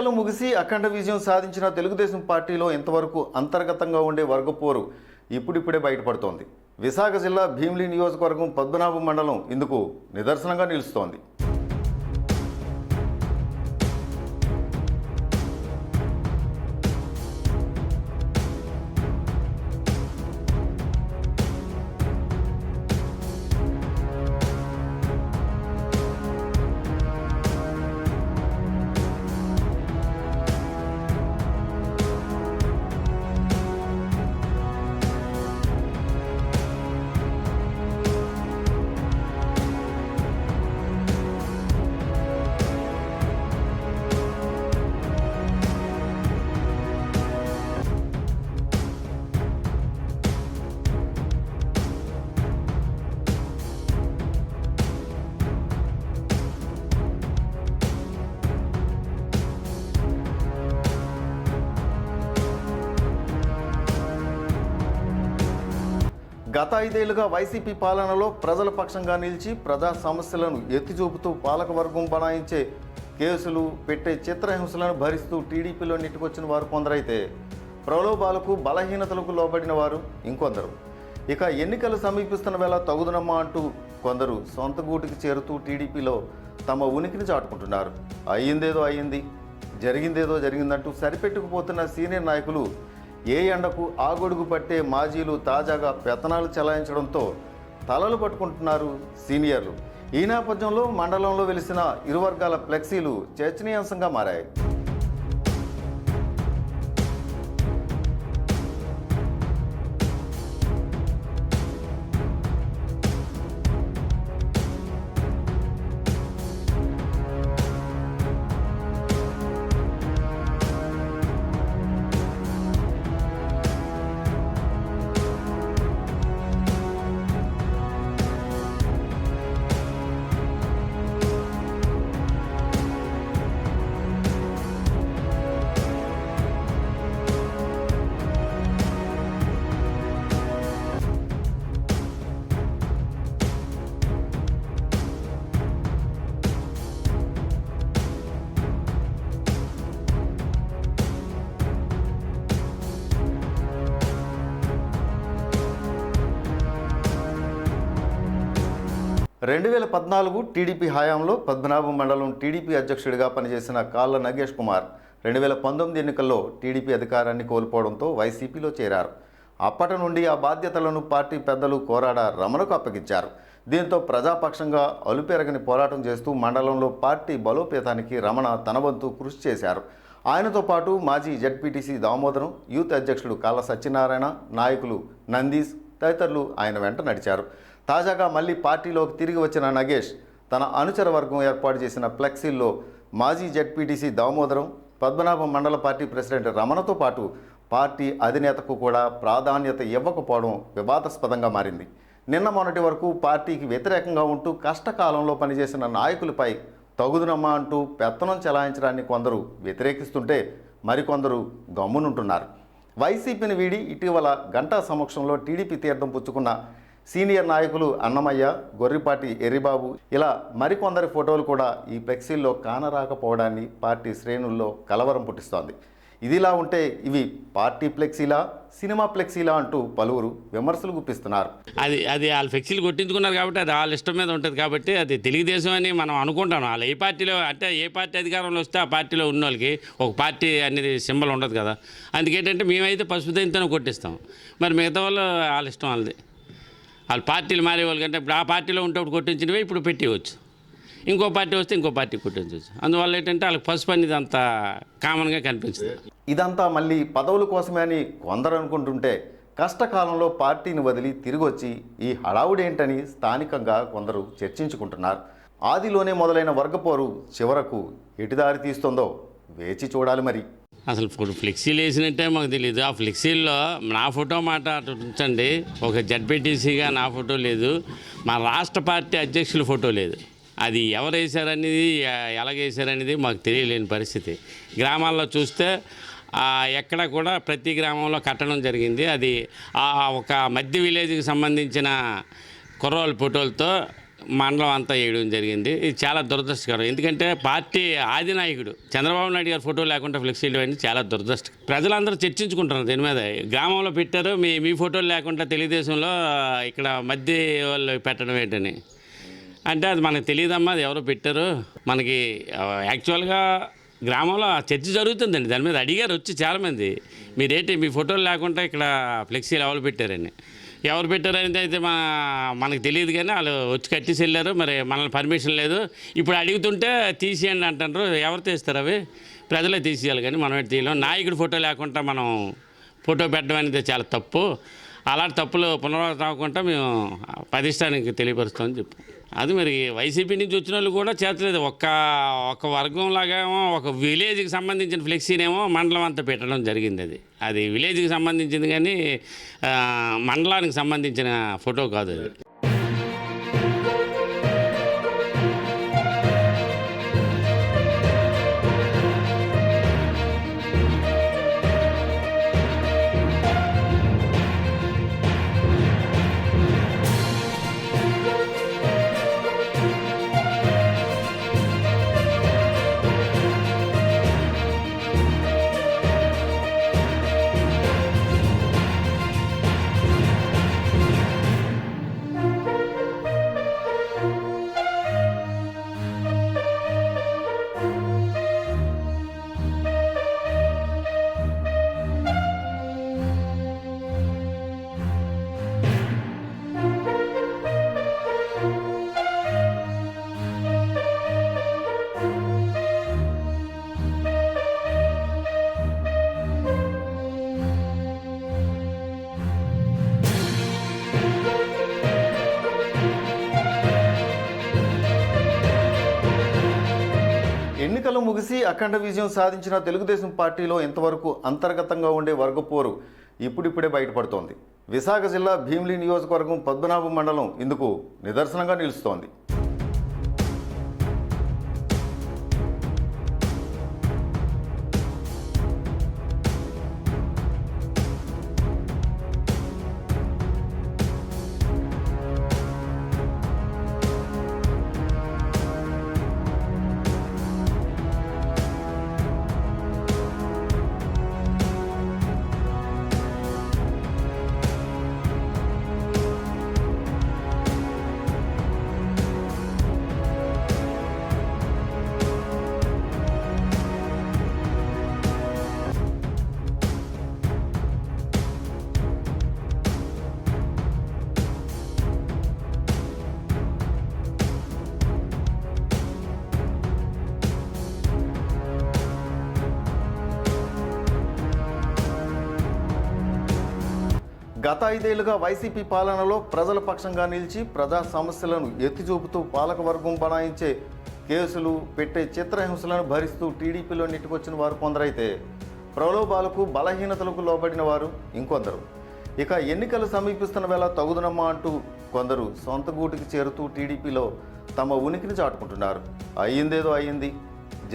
ఎన్నికలు ముగిసి అఖండ విజయం సాధించిన తెలుగుదేశం పార్టీలో ఇంతవరకు అంతర్గతంగా ఉండే వర్గపోరు ఇప్పుడిప్పుడే బయటపడుతోంది. విశాఖ జిల్లా భీమిలి నియోజకవర్గం పద్మనాభం మండలం ఇందుకు నిదర్శనంగా నిలుస్తోంది. గత 5 ఏళ్లుగా వైసీపీ పాలనలో ప్రజల పక్షంగా నిలిచి ప్రజా సమస్యలను ఎత్తిచూపుతూ పాలకవర్గం బనాయించే కేసులు పెట్టే చిత్రహింసలను భరిస్తూ టీడీపీలో నెట్టుకొచ్చిన వారు కొందరైతే ప్రలోభాలకు బలహీనతలకు లోబడిన వారు ఇంకొందరు. ఇక ఎన్నికలు సమీపిస్తున్న వేళ తగుదనమ్మా అంటూ కొందరు సొంత గూటికి చేరుతూ టీడీపీలో తమ ఉనికిని చాటుకుంటున్నారు. అయ్యిందేదో అయ్యింది, జరిగిందేదో జరిగిందంటూ సరిపెట్టుకుపోతున్న సీనియర్ నాయకులు ఏ ఎండకు ఆ గొడుగు పట్టే మాజీలు తాజాగా పెత్తనాలు చెలాయించడంతో తలలు పట్టుకుంటున్నారు సీనియర్లు. ఈ నేపథ్యంలో మండలంలో వెలిసిన ఇరు వర్గాల ఫ్లెక్సీలు చర్చనీయాంశంగా మారాయి. రెండు 2014 టీడీపీ హయాంలో పద్మనాభం మండలం టీడీపీ అధ్యక్షుడిగా పనిచేసిన కాళ్ళ నగేష్ కుమార్ 2019 ఎన్నికల్లో టీడీపీ అధికారాన్ని కోల్పోవడంతో వైసీపీలో చేరారు. అప్పటి నుండి ఆ బాధ్యతలను పార్టీ పెద్దలు కోరాడ రమణకు అప్పగించారు. దీంతో ప్రజాపక్షంగా అలుపెరగని పోరాటం చేస్తూ మండలంలో పార్టీ బలోపేతానికి రమణ తన వంతు కృషి చేశారు. ఆయనతో పాటు మాజీ జడ్పీటీసీ దామోదరం, యూత్ అధ్యక్షుడు కాళ్ళ సత్యనారాయణ, నాయకులు నందీష్ తదితరులు ఆయన వెంట నడిచారు. తాజాగా మళ్ళీ పార్టీలోకి తిరిగి వచ్చిన నగేష్ తన అనుచర వర్గం ఏర్పాటు చేసిన ఫ్లెక్సీల్లో మాజీ జడ్పీటీసీ దామోదరం, పద్మనాభం మండల పార్టీ ప్రెసిడెంట్ రమణతో పాటు పార్టీ అధినేతకు కూడా ప్రాధాన్యత ఇవ్వకపోవడం వివాదాస్పదంగా మారింది. నిన్న మొన్నటి వరకు పార్టీకి వ్యతిరేకంగా ఉంటూ కష్టకాలంలో పనిచేసిన నాయకులపై తగుదునమ్మా అంటూ పెత్తనం చెలాయించడాన్ని కొందరు వ్యతిరేకిస్తుంటే మరికొందరు గమ్మునుంటున్నారు. వైసీపీని వీడి ఇటీవల గంటా సమక్షంలో టీడీపీ తీర్థం పుచ్చుకున్న సీనియర్ నాయకులు అన్నమయ్య, గొర్రిపాటి ఎర్రిబాబు ఇలా మరికొందరి ఫోటోలు కూడా ఈ ఫ్లెక్సీల్లో కానరాకపోవడాన్ని పార్టీ శ్రేణుల్లో కలవరం పుట్టిస్తోంది. ఇదిలా ఉంటే ఇవి పార్టీ ఫ్లెక్సీలా, సినిమా ఫ్లెక్సీలా అంటూ పలువురు విమర్శలు గుప్పిస్తున్నారు. అది వాళ్ళ ఫ్లెక్సీలు కొట్టించుకున్నారు కాబట్టి అది వాళ్ళ ఇష్టం మీద ఉంటుంది కాబట్టి అది తెలుగుదేశం అని మనం అనుకుంటాం. వాళ్ళు ఏ పార్టీలో అంటే ఏ పార్టీ అధికారంలో వస్తే ఆ పార్టీలో ఉన్న వాళ్ళకి ఒక పార్టీ అనేది సింబల్ ఉండదు కదా. అందుకేంటంటే మేమైతే పసుపు దైంతోనే కొట్టిస్తాం. మరి మిగతా వాళ్ళు వాళ్ళ ఇష్టం వాళ్ళది. వాళ్ళు పార్టీలు మారే వాళ్ళకంటే ఇప్పుడు ఆ పార్టీలో ఉంటప్పుడు కొట్టించినవి ఇప్పుడు పెట్టివచ్చు, ఇంకో పార్టీ వస్తే ఇంకో పార్టీ కొట్టించవచ్చు. అందువల్ల ఏంటంటే వాళ్ళకి పసుపు అనేది అంత కామన్గా కనిపించింది. ఇదంతా మళ్ళీ పదవుల కోసమే అని కొందరు అనుకుంటుంటే కష్టకాలంలో పార్టీని వదిలి తిరిగి వచ్చి ఈ హడావుడేంటని స్థానికంగా కొందరు చర్చించుకుంటున్నారు. ఆదిలోనే మొదలైన వర్గపోరు చివరకు ఎటుదారి తీస్తుందో వేచి చూడాలి. మరి అసలు ఫ్లెక్సీలు వేసినట్టే మాకు తెలియదు. ఆ ఫ్లెక్సీల్లో నా ఫోటో మాట ఉంచండి, ఒక జడ్పీటీసీగా నా ఫోటో లేదు, మా రాష్ట్ర పార్టీ అధ్యక్షుల ఫోటో లేదు. అది ఎవరు వేశారనేది ఎలాగేశారనేది మాకు తెలియలేని పరిస్థితి. గ్రామాల్లో చూస్తే ఎక్కడ కూడా ప్రతి గ్రామంలో కట్టడం జరిగింది. అది ఒక మధ్య విలేజ్కి సంబంధించిన కుర్రోళ్ళ ఫోటోలతో మండలం అంతా వేయడం జరిగింది. ఇది చాలా దురదృష్టకరం. ఎందుకంటే పార్టీ ఆదినాయకుడు చంద్రబాబు నాయుడు గారి ఫోటో లేకుండా ఫ్లెక్సీలు అన్నీ చాలా దురదృష్టం. ప్రజలందరూ చర్చించుకుంటున్నారు దీని మీద. గ్రామంలో పెట్టారు, మీ ఫోటోలు లేకుండా తెలుగుదేశంలో ఇక్కడ మధ్య వాళ్ళు పెట్టడం ఏంటని అంటే అది మనకు తెలియదమ్మా, అది ఎవరో పెట్టారు. మనకి యాక్చువల్గా గ్రామంలో చర్చ జరుగుతుందండి. దాని మీద అడిగారు వచ్చి చాలామంది, మీరేంటి మీ ఫోటోలు లేకుండా ఇక్కడ ఫ్లెక్సీలు ఎవరు పెట్టారని. ఎవరు పెట్టారనేది అయితే మనకు తెలియదు, కానీ వాళ్ళు వచ్చి కట్టేసి వెళ్ళారు. మరి మనల్ని పర్మిషన్ లేదు. ఇప్పుడు అడుగుతుంటే తీసేయండి అంటారు. ఎవరు తీస్తారు? అవి ప్రజలే తీసేయాలి, కానీ మనం ఏంటి తీయలేం. నాయకుడి ఫోటో లేకుండా మనం ఫోటో పెట్టడం అనేది చాలా తప్పు. అలాంటి తప్పులు పునరావృతం అవ్వకుండా మేము ప్రతిష్టానికి తెలియపరుస్తామని చెప్పు. అది మరి వైసీపీ నుంచి వచ్చిన వాళ్ళు కూడా చేతలేదు. ఒక వర్గం లాగా ఒక విలేజ్కి సంబంధించిన ఫ్లెక్సీనేమో మండలం అంతా పెట్టడం జరిగింది. అది విలేజ్కి సంబంధించింది, కానీ మండలానికి సంబంధించిన ఫోటో కాదు అది. ఎన్నికలు ముగిసి అఖండ విజయం సాధించిన తెలుగుదేశం పార్టీలో ఇంతవరకు అంతర్గతంగా ఉండే వర్గపోరు ఇప్పుడిప్పుడే బయటపడుతోంది. విశాఖ జిల్లా భీమిలి నియోజకవర్గం పద్మనాభం మండలం ఇందుకు నిదర్శనంగా నిలుస్తోంది. గత 5 ఏళ్లుగా వైసీపీ పాలనలో ప్రజల పక్షంగా నిలిచి ప్రజా సమస్యలను ఎత్తిచూపుతూ పాలకవర్గం బనాయించే కేసులు పెట్టే చిత్రహింసలను భరిస్తూ టీడీపీలో నెట్టుకొచ్చిన వారు కొందరైతే ప్రలోభాలకు బలహీనతలకు లోబడిన వారు ఇంకొందరు. ఇక ఎన్నికలు సమీపిస్తున్న వేళ తగుదనమ్మా అంటూ కొందరు సొంత గూటికి చేరుతూ టీడీపీలో తమ ఉనికిని చాటుకుంటున్నారు. అయ్యిందేదో అయ్యింది,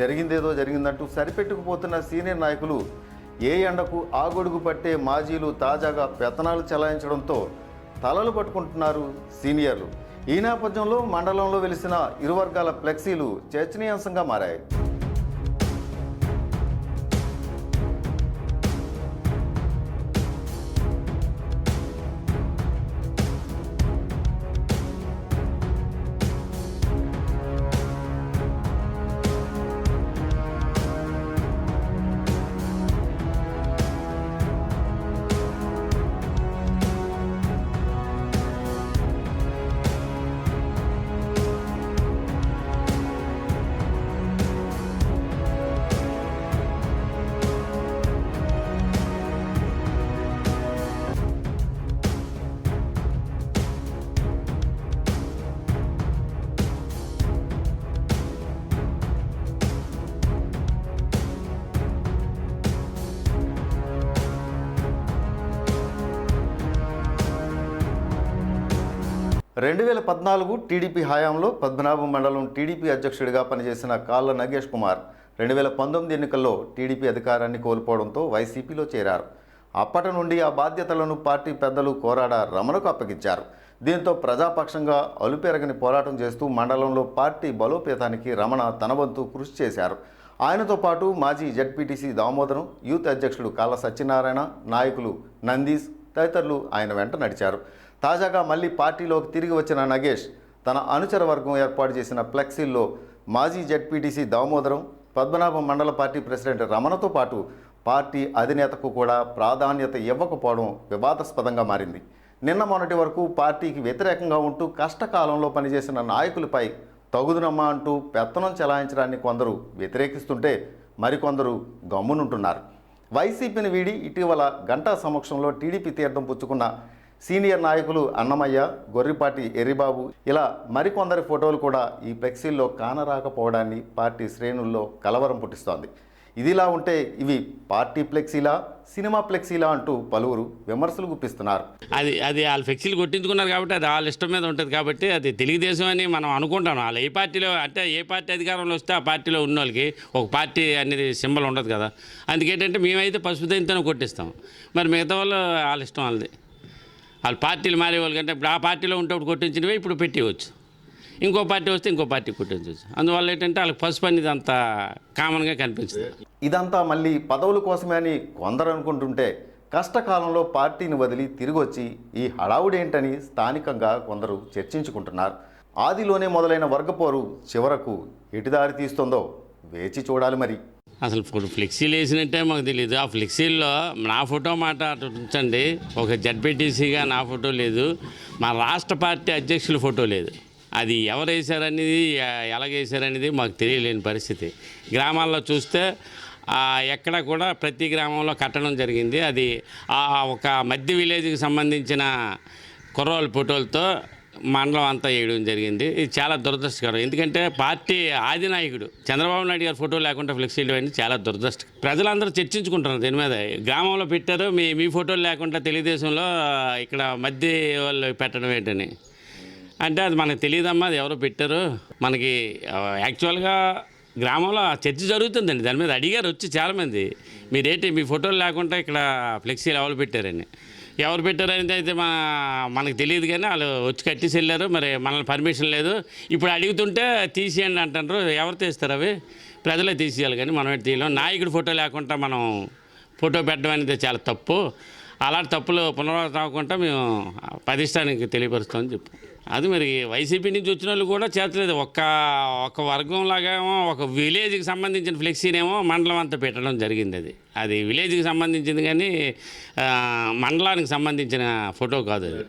జరిగిందేదో జరిగిందంటూ సరిపెట్టుకుపోతున్న సీనియర్ నాయకులు ఏ ఎండకు ఆ గొడుగు పట్టే మాజీలు తాజాగా పెత్తనాలు చెలాయించడంతో తలలు పట్టుకుంటున్నారు సీనియర్లు. ఈ నేపథ్యంలో మండలంలో వెలిసిన ఇరు వర్గాల ఫ్లెక్సీలు చర్చనీయాంశంగా మారాయి. రెండు 2014 టీడీపీ హయాంలో పద్మనాభం మండలం టీడీపీ అధ్యక్షుడిగా పనిచేసిన కాళ్ళ నగేష్ కుమార్ 2019 ఎన్నికల్లో టీడీపీ అధికారాన్ని కోల్పోవడంతో వైసీపీలో చేరారు. అప్పటి నుండి ఆ బాధ్యతలను పార్టీ పెద్దలు కోరాడ రమణకు అప్పగించారు. దీంతో ప్రజాపక్షంగా అలుపెరగని పోరాటం చేస్తూ మండలంలో పార్టీ బలోపేతానికి రమణ తన వంతు కృషి చేశారు. ఆయనతో పాటు మాజీ జడ్పీటీసీ దామోదరం, యూత్ అధ్యక్షుడు కాళ్ళ సత్యనారాయణ, నాయకులు నందీష్ తదితరులు ఆయన వెంట నడిచారు. తాజాగా మళ్ళీ పార్టీలోకి తిరిగి వచ్చిన నగేష్ తన అనుచర వర్గం ఏర్పాటు చేసిన ఫ్లెక్సీల్లో మాజీ జడ్పీటీసీ దామోదరం, పద్మనాభం మండల పార్టీ ప్రెసిడెంట్ రమణతో పాటు పార్టీ అధినేతకు కూడా ప్రాధాన్యత ఇవ్వకపోవడం వివాదాస్పదంగా మారింది. నిన్న మొన్నటి వరకు పార్టీకి వ్యతిరేకంగా ఉంటూ కష్టకాలంలో పనిచేసిన నాయకులపై తగుదునమ్మా అంటూ పెత్తనం చెలాయించడాన్ని కొందరు వ్యతిరేకిస్తుంటే మరికొందరు గమ్మునుంటున్నారు. వైసీపీని వీడి ఇటీవల గంటా సమక్షంలో టీడీపీ తీర్థం పుచ్చుకున్న సీనియర్ నాయకులు అన్నమయ్య, గొర్రిపాటి ఎర్రిబాబు ఇలా మరికొందరి ఫోటోలు కూడా ఈ ఫ్లెక్సీల్లో కానరాకపోవడాన్ని పార్టీ శ్రేణుల్లో కలవరం పుట్టిస్తోంది. ఇదిలా ఉంటే ఇవి పార్టీ ఫ్లెక్సీలా, సినిమా ఫ్లెక్సీలా అంటూ పలువురు విమర్శలు గుప్పిస్తున్నారు. అది వాళ్ళ ఫ్లెక్సీలు కొట్టించుకున్నారు కాబట్టి అది వాళ్ళ ఇష్టం మీద ఉంటుంది కాబట్టి అది తెలుగుదేశం అని మనం అనుకుంటాం. వాళ్ళు ఏ పార్టీలో అంటే ఏ పార్టీ అధికారంలో వస్తే ఆ పార్టీలో ఉన్న వాళ్ళకి ఒక పార్టీ అనేది సింబల్ ఉండదు కదా. అందుకేంటంటే మేమైతే పసుపు దైంతోనే కొట్టిస్తాం. మరి మిగతా వాళ్ళు వాళ్ళ ఇష్టం వాళ్ళది. వాళ్ళు పార్టీలు మారే వాళ్ళకంటే ఇప్పుడు ఆ పార్టీలో ఉంటప్పుడు కొట్టించినవి ఇప్పుడు పెట్టివచ్చు, ఇంకో పార్టీ వస్తే ఇంకో పార్టీ కొట్టించవచ్చు. అందువల్ల ఏంటంటే వాళ్ళకి పసుపు అనేది అంత కామన్గా కనిపించింది. ఇదంతా మళ్ళీ పదవుల కోసమే అని కొందరు అనుకుంటుంటే కష్టకాలంలో పార్టీని వదిలి తిరిగి వచ్చి ఈ హడావుడేంటని స్థానికంగా కొందరు చర్చించుకుంటున్నారు. ఆదిలోనే మొదలైన వర్గపోరు చివరకు ఎటుదారి తీస్తుందో వేచి చూడాలి. మరి అసలు ఫ్లెక్సీలు వేసినట్టే మాకు తెలియదు. ఆ ఫ్లెక్సీల్లో నా ఫోటో మాట అటు ఉంచండి, ఒక జడ్పీటీసీగా నా ఫోటో లేదు, మా రాష్ట్ర పార్టీ అధ్యక్షుల ఫోటో లేదు. అది ఎవరు వేశారనేది ఎలాగేశారనేది మాకు తెలియలేని పరిస్థితి. గ్రామాల్లో చూస్తే ఎక్కడ కూడా ప్రతి గ్రామంలో కట్టడం జరిగింది. అది ఒక మధ్య విలేజ్కి సంబంధించిన కుర్రోళ్ళ ఫోటోలతో మండలం అంతా వేయడం జరిగింది. ఇది చాలా దురదృష్టకరం. ఎందుకంటే పార్టీ ఆదినాయకుడు చంద్రబాబు నాయుడు గారి ఫోటో లేకుండా ఫ్లెక్సీలు అన్నీ చాలా దురదృష్టం. ప్రజలందరూ చర్చించుకుంటున్నారు దీని మీద. గ్రామంలో పెట్టారు, మీ ఫోటోలు లేకుండా తెలుగుదేశంలో ఇక్కడ మధ్య వాళ్ళు పెట్టడం ఏంటని అంటే అది మనకు తెలియదమ్మా, అది ఎవరో పెట్టారు. మనకి యాక్చువల్గా గ్రామంలో చర్చ జరుగుతుందండి. దాని మీద అడిగారు వచ్చి చాలామంది, మీరేంటి మీ ఫోటోలు లేకుండా ఇక్కడ ఫ్లెక్సీలు ఎవరు పెట్టారని. ఎవరు పెట్టారనేది అయితే మనకు తెలియదు, కానీ వాళ్ళు వచ్చి కట్టేసి వెళ్ళారు. మరి మనల్ని పర్మిషన్ లేదు. ఇప్పుడు అడుగుతుంటే తీసేయండి అంటారు. ఎవరు తీస్తారు? అవి ప్రజలే తీసేయాలి, కానీ మనం తీయలేం. నాయకుడి ఫోటో లేకుండా మనం ఫోటో పెట్టడం అనేది చాలా తప్పు. అలాంటి తప్పులు పునరావృతం అవ్వకుండా మేము ప్రతిష్టానికి తెలియపరుస్తామని చెప్పు. అది మరి వైసీపీ నుంచి వచ్చిన వాళ్ళు కూడా చేతలేదు. ఒక వర్గంలాగా ఒక విలేజ్కి సంబంధించిన ఫ్లెక్సీనేమో మండలం అంతా పెట్టడం జరిగింది. అది విలేజ్కి సంబంధించింది, కానీ మండలానికి సంబంధించిన ఫోటో కాదు అది.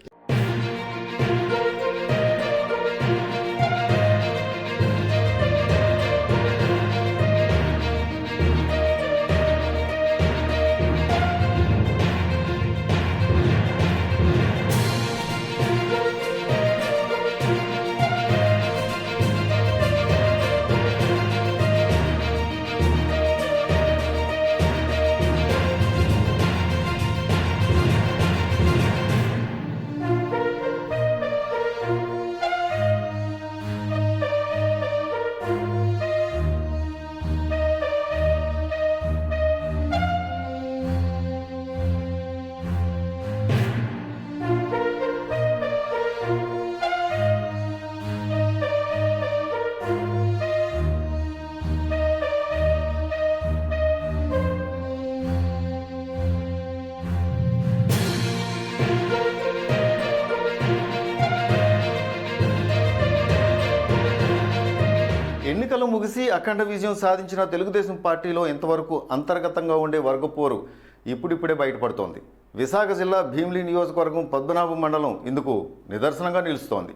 ఎన్నికలు ముగిసి అఖండ విజయం సాధించిన తెలుగుదేశం పార్టీలో ఇంతవరకు అంతర్గతంగా ఉండే వర్గపోరు ఇప్పుడిప్పుడే బయటపడుతోంది. విశాఖ జిల్లా భీమిలి నియోజకవర్గం పద్మనాభం మండలం ఇందుకు నిదర్శనంగా నిలుస్తోంది.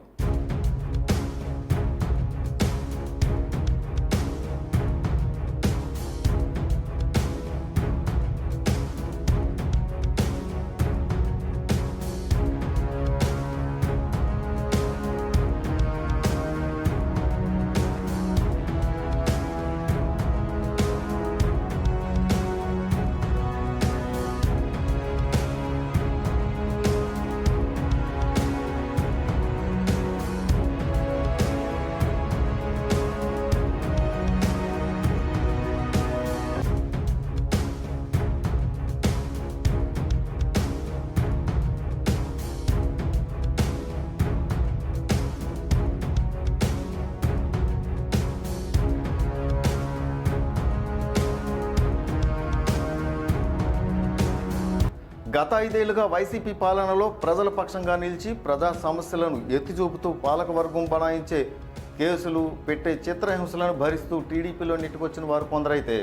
గత 5 ఏళ్లుగా వైసీపీ పాలనలో ప్రజల పక్షంగా నిలిచి ప్రజా సమస్యలను ఎత్తిచూపుతూ పాలకవర్గం బనాయించే కేసులు పెట్టే చిత్రహింసలను భరిస్తూ టీడీపీలో నెట్టుకొచ్చిన వారు కొందరైతే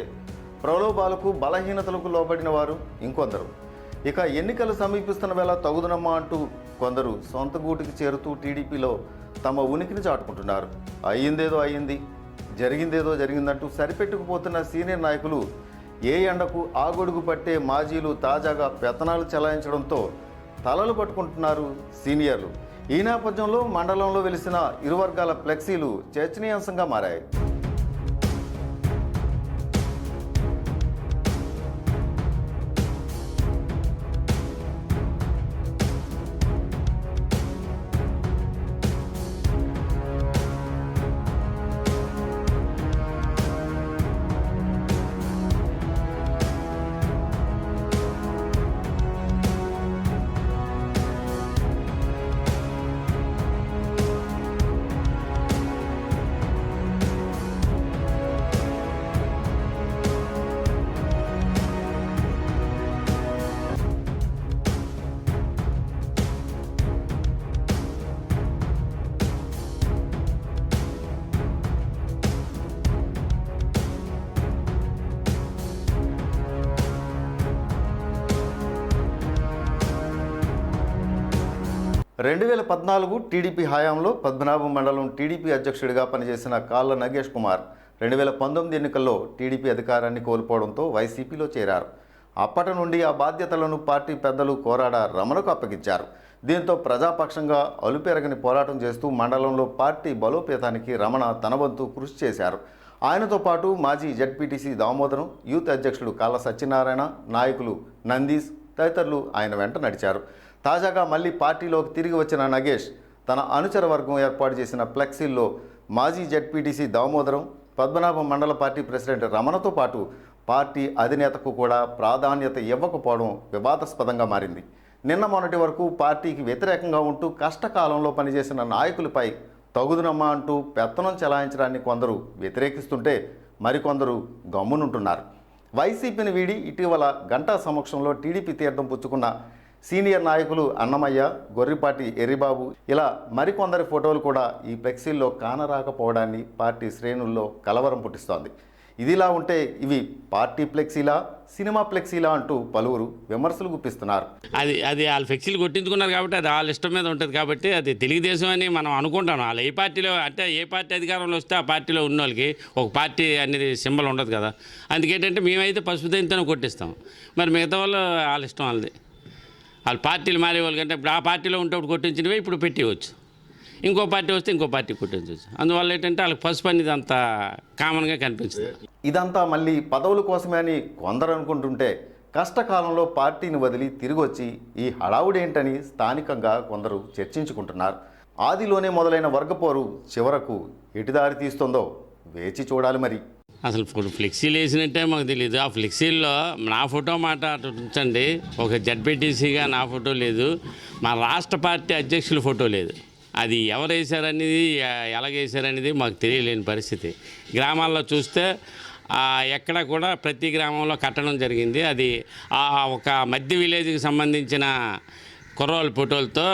ప్రలోభాలకు బలహీనతలకు లోబడిన వారు ఇంకొందరు. ఇక ఎన్నికలు సమీపిస్తున్న వేళ తగుదనమ్మా అంటూ కొందరు సొంత గూటికి చేరుతూ టీడీపీలో తమ ఉనికిని చాటుకుంటున్నారు. అయ్యిందేదో అయ్యింది, జరిగిందేదో జరిగిందంటూ సరిపెట్టుకుపోతున్న సీనియర్ నాయకులు ఏ ఎండకు ఆ గొడుగు పట్టే మాజీలు తాజాగా పెత్తనాలు చెలాయించడంతో తలలు పట్టుకుంటున్నారు సీనియర్లు. ఈ నేపథ్యంలో మండలంలో వెలిసిన ఇరు వర్గాల ఫ్లెక్సీలు చర్చనీయాంశంగా మారాయి. రెండు 2014 టీడీపీ హయాంలో పద్మనాభం మండలం టీడీపీ అధ్యక్షుడిగా పనిచేసిన కాళ్ళ నగేష్ కుమార్ 2019 ఎన్నికల్లో టీడీపీ అధికారాన్ని కోల్పోవడంతో వైసీపీలో చేరారు. అప్పటి నుండి ఆ బాధ్యతలను పార్టీ పెద్దలు కోరాడ రమణకు అప్పగించారు. దీంతో ప్రజాపక్షంగా అలుపెరగని పోరాటం చేస్తూ మండలంలో పార్టీ బలోపేతానికి రమణ తన వంతు కృషి చేశారు. ఆయనతో పాటు మాజీ జడ్పీటీసీ దామోదరం, యూత్ అధ్యక్షుడు కాళ్ళ సత్యనారాయణ, నాయకులు నందీష్ తదితరులు ఆయన వెంట నడిచారు. తాజాగా మళ్ళీ పార్టీలోకి తిరిగి వచ్చిన నగేష్ తన అనుచర వర్గం ఏర్పాటు చేసిన ఫ్లెక్సీల్లో మాజీ జడ్పీటీసీ దామోదరం, పద్మనాభం మండల పార్టీ ప్రెసిడెంట్ రమణతో పాటు పార్టీ అధినేతకు కూడా ప్రాధాన్యత ఇవ్వకపోవడం వివాదాస్పదంగా మారింది. నిన్న మొన్నటి వరకు పార్టీకి వ్యతిరేకంగా ఉంటూ కష్టకాలంలో పనిచేసిన నాయకులపై తగుదునమ్మా అంటూ పెత్తనం చెలాయించడాన్ని కొందరు వ్యతిరేకిస్తుంటే మరికొందరు గమ్మునుంటున్నారు. వైసీపీని వీడి ఇటీవల గంటా సమక్షంలో టీడీపీ తీర్థం పుచ్చుకున్న సీనియర్ నాయకులు అన్నమయ్య, గొర్రిపాటి ఎర్రిబాబు ఇలా మరికొందరి ఫోటోలు కూడా ఈ ఫ్లెక్సీల్లో కానరాకపోవడాన్ని పార్టీ శ్రేణుల్లో కలవరం పుట్టిస్తోంది. ఇదిలా ఉంటే ఇవి పార్టీ ఫ్లెక్సీలా, సినిమా ఫ్లెక్సీలా అంటూ పలువురు విమర్శలు గుప్పిస్తున్నారు. అది వాళ్ళ ఫ్లెక్సీలు కొట్టించుకున్నారు కాబట్టి అది వాళ్ళ ఇష్టం మీద ఉంటుంది కాబట్టి అది తెలుగుదేశం అని మనం అనుకుంటాం. వాళ్ళు ఏ పార్టీలో అంటే ఏ పార్టీ అధికారంలో వస్తే ఆ పార్టీలో ఉన్న వాళ్ళకి ఒక పార్టీ అనేది సింబల్ ఉండదు కదా. అందుకేంటంటే మేమైతే పసుపు దైంతోనే కొట్టిస్తాం. మరి మిగతా వాళ్ళు వాళ్ళ ఇష్టం వాళ్ళది. వాళ్ళు పార్టీలు మారే వాళ్ళకంటే ఇప్పుడు ఆ పార్టీలో ఉంటే కొట్టించినవి ఇప్పుడు పెట్టివచ్చు, ఇంకో పార్టీ వస్తే ఇంకో పార్టీ కొట్టించవచ్చు. అందువల్ల ఏంటంటే వాళ్ళకి పసుపు అనేది అంత కామన్గా కనిపించింది. ఇదంతా మళ్ళీ పదవుల కోసమే అని కొందరు అనుకుంటుంటే కష్టకాలంలో పార్టీని వదిలి తిరిగి వచ్చి ఈ హడావుడేంటని స్థానికంగా కొందరు చర్చించుకుంటున్నారు. ఆదిలోనే మొదలైన వర్గపోరు చివరకు ఎటుదారి తీస్తుందో వేచి చూడాలి. మరి అసలు ఫ్లెక్సీలు వేసినట్టే మాకు తెలియదు. ఆ ఫ్లెక్సీల్లో నా ఫోటో మాట అటు ఉంచండి, ఒక జడ్పీటీసీగా నా ఫోటో లేదు, మా రాష్ట్ర పార్టీ అధ్యక్షుల ఫోటో లేదు. అది ఎవరు వేశారనేది ఎలాగేశారనేది మాకు తెలియలేని పరిస్థితి. గ్రామాల్లో చూస్తే ఎక్కడ కూడా ప్రతి గ్రామంలో కట్టడం జరిగింది. అది ఒక మధ్య విలేజ్కి సంబంధించిన కుర్రోళ్ళ ఫోటోలతో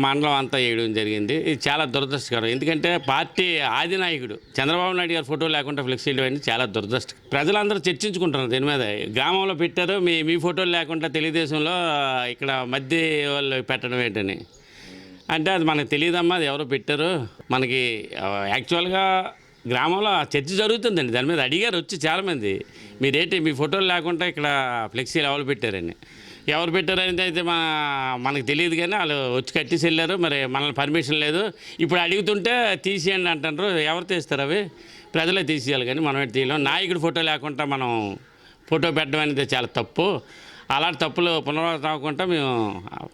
మండలం అంతా వేయడం జరిగింది. ఇది చాలా దురదృష్టకరం. ఎందుకంటే పార్టీ ఆదినాయకుడు చంద్రబాబు నాయుడు గారి ఫోటో లేకుండా ఫ్లెక్సీలు అన్నీ చాలా దురదృష్టం. ప్రజలందరూ చర్చించుకుంటున్నారు దీని మీద. గ్రామంలో పెట్టారు, మీ ఫోటోలు లేకుండా తెలుగుదేశంలో ఇక్కడ మధ్య వాళ్ళు పెట్టడం ఏంటని అంటే అది మనకు తెలియదమ్మా, అది ఎవరో పెట్టారు. మనకి యాక్చువల్గా గ్రామంలో చర్చ జరుగుతుందండి. దాని మీద అడిగారు వచ్చి చాలామంది, మీరేంటి మీ ఫోటోలు లేకుండా ఇక్కడ ఫ్లెక్సీలు ఎవరు పెట్టారని. ఎవరు పెట్టారనేది అయితే మనకు తెలియదు, కానీ వాళ్ళు వచ్చి కట్టేసి వెళ్ళారు. మరి మనల్ని పర్మిషన్ లేదు. ఇప్పుడు అడుగుతుంటే తీసేయండి అంటారు. ఎవరు తీస్తారు? అవి ప్రజలే తీసేయాలి, కానీ మనం తీయలేం. నాయకుడి ఫోటో లేకుండా మనం ఫోటో పెట్టడం అనేది చాలా తప్పు. అలాంటి తప్పులు పునరావృతం అవ్వకుండా మేము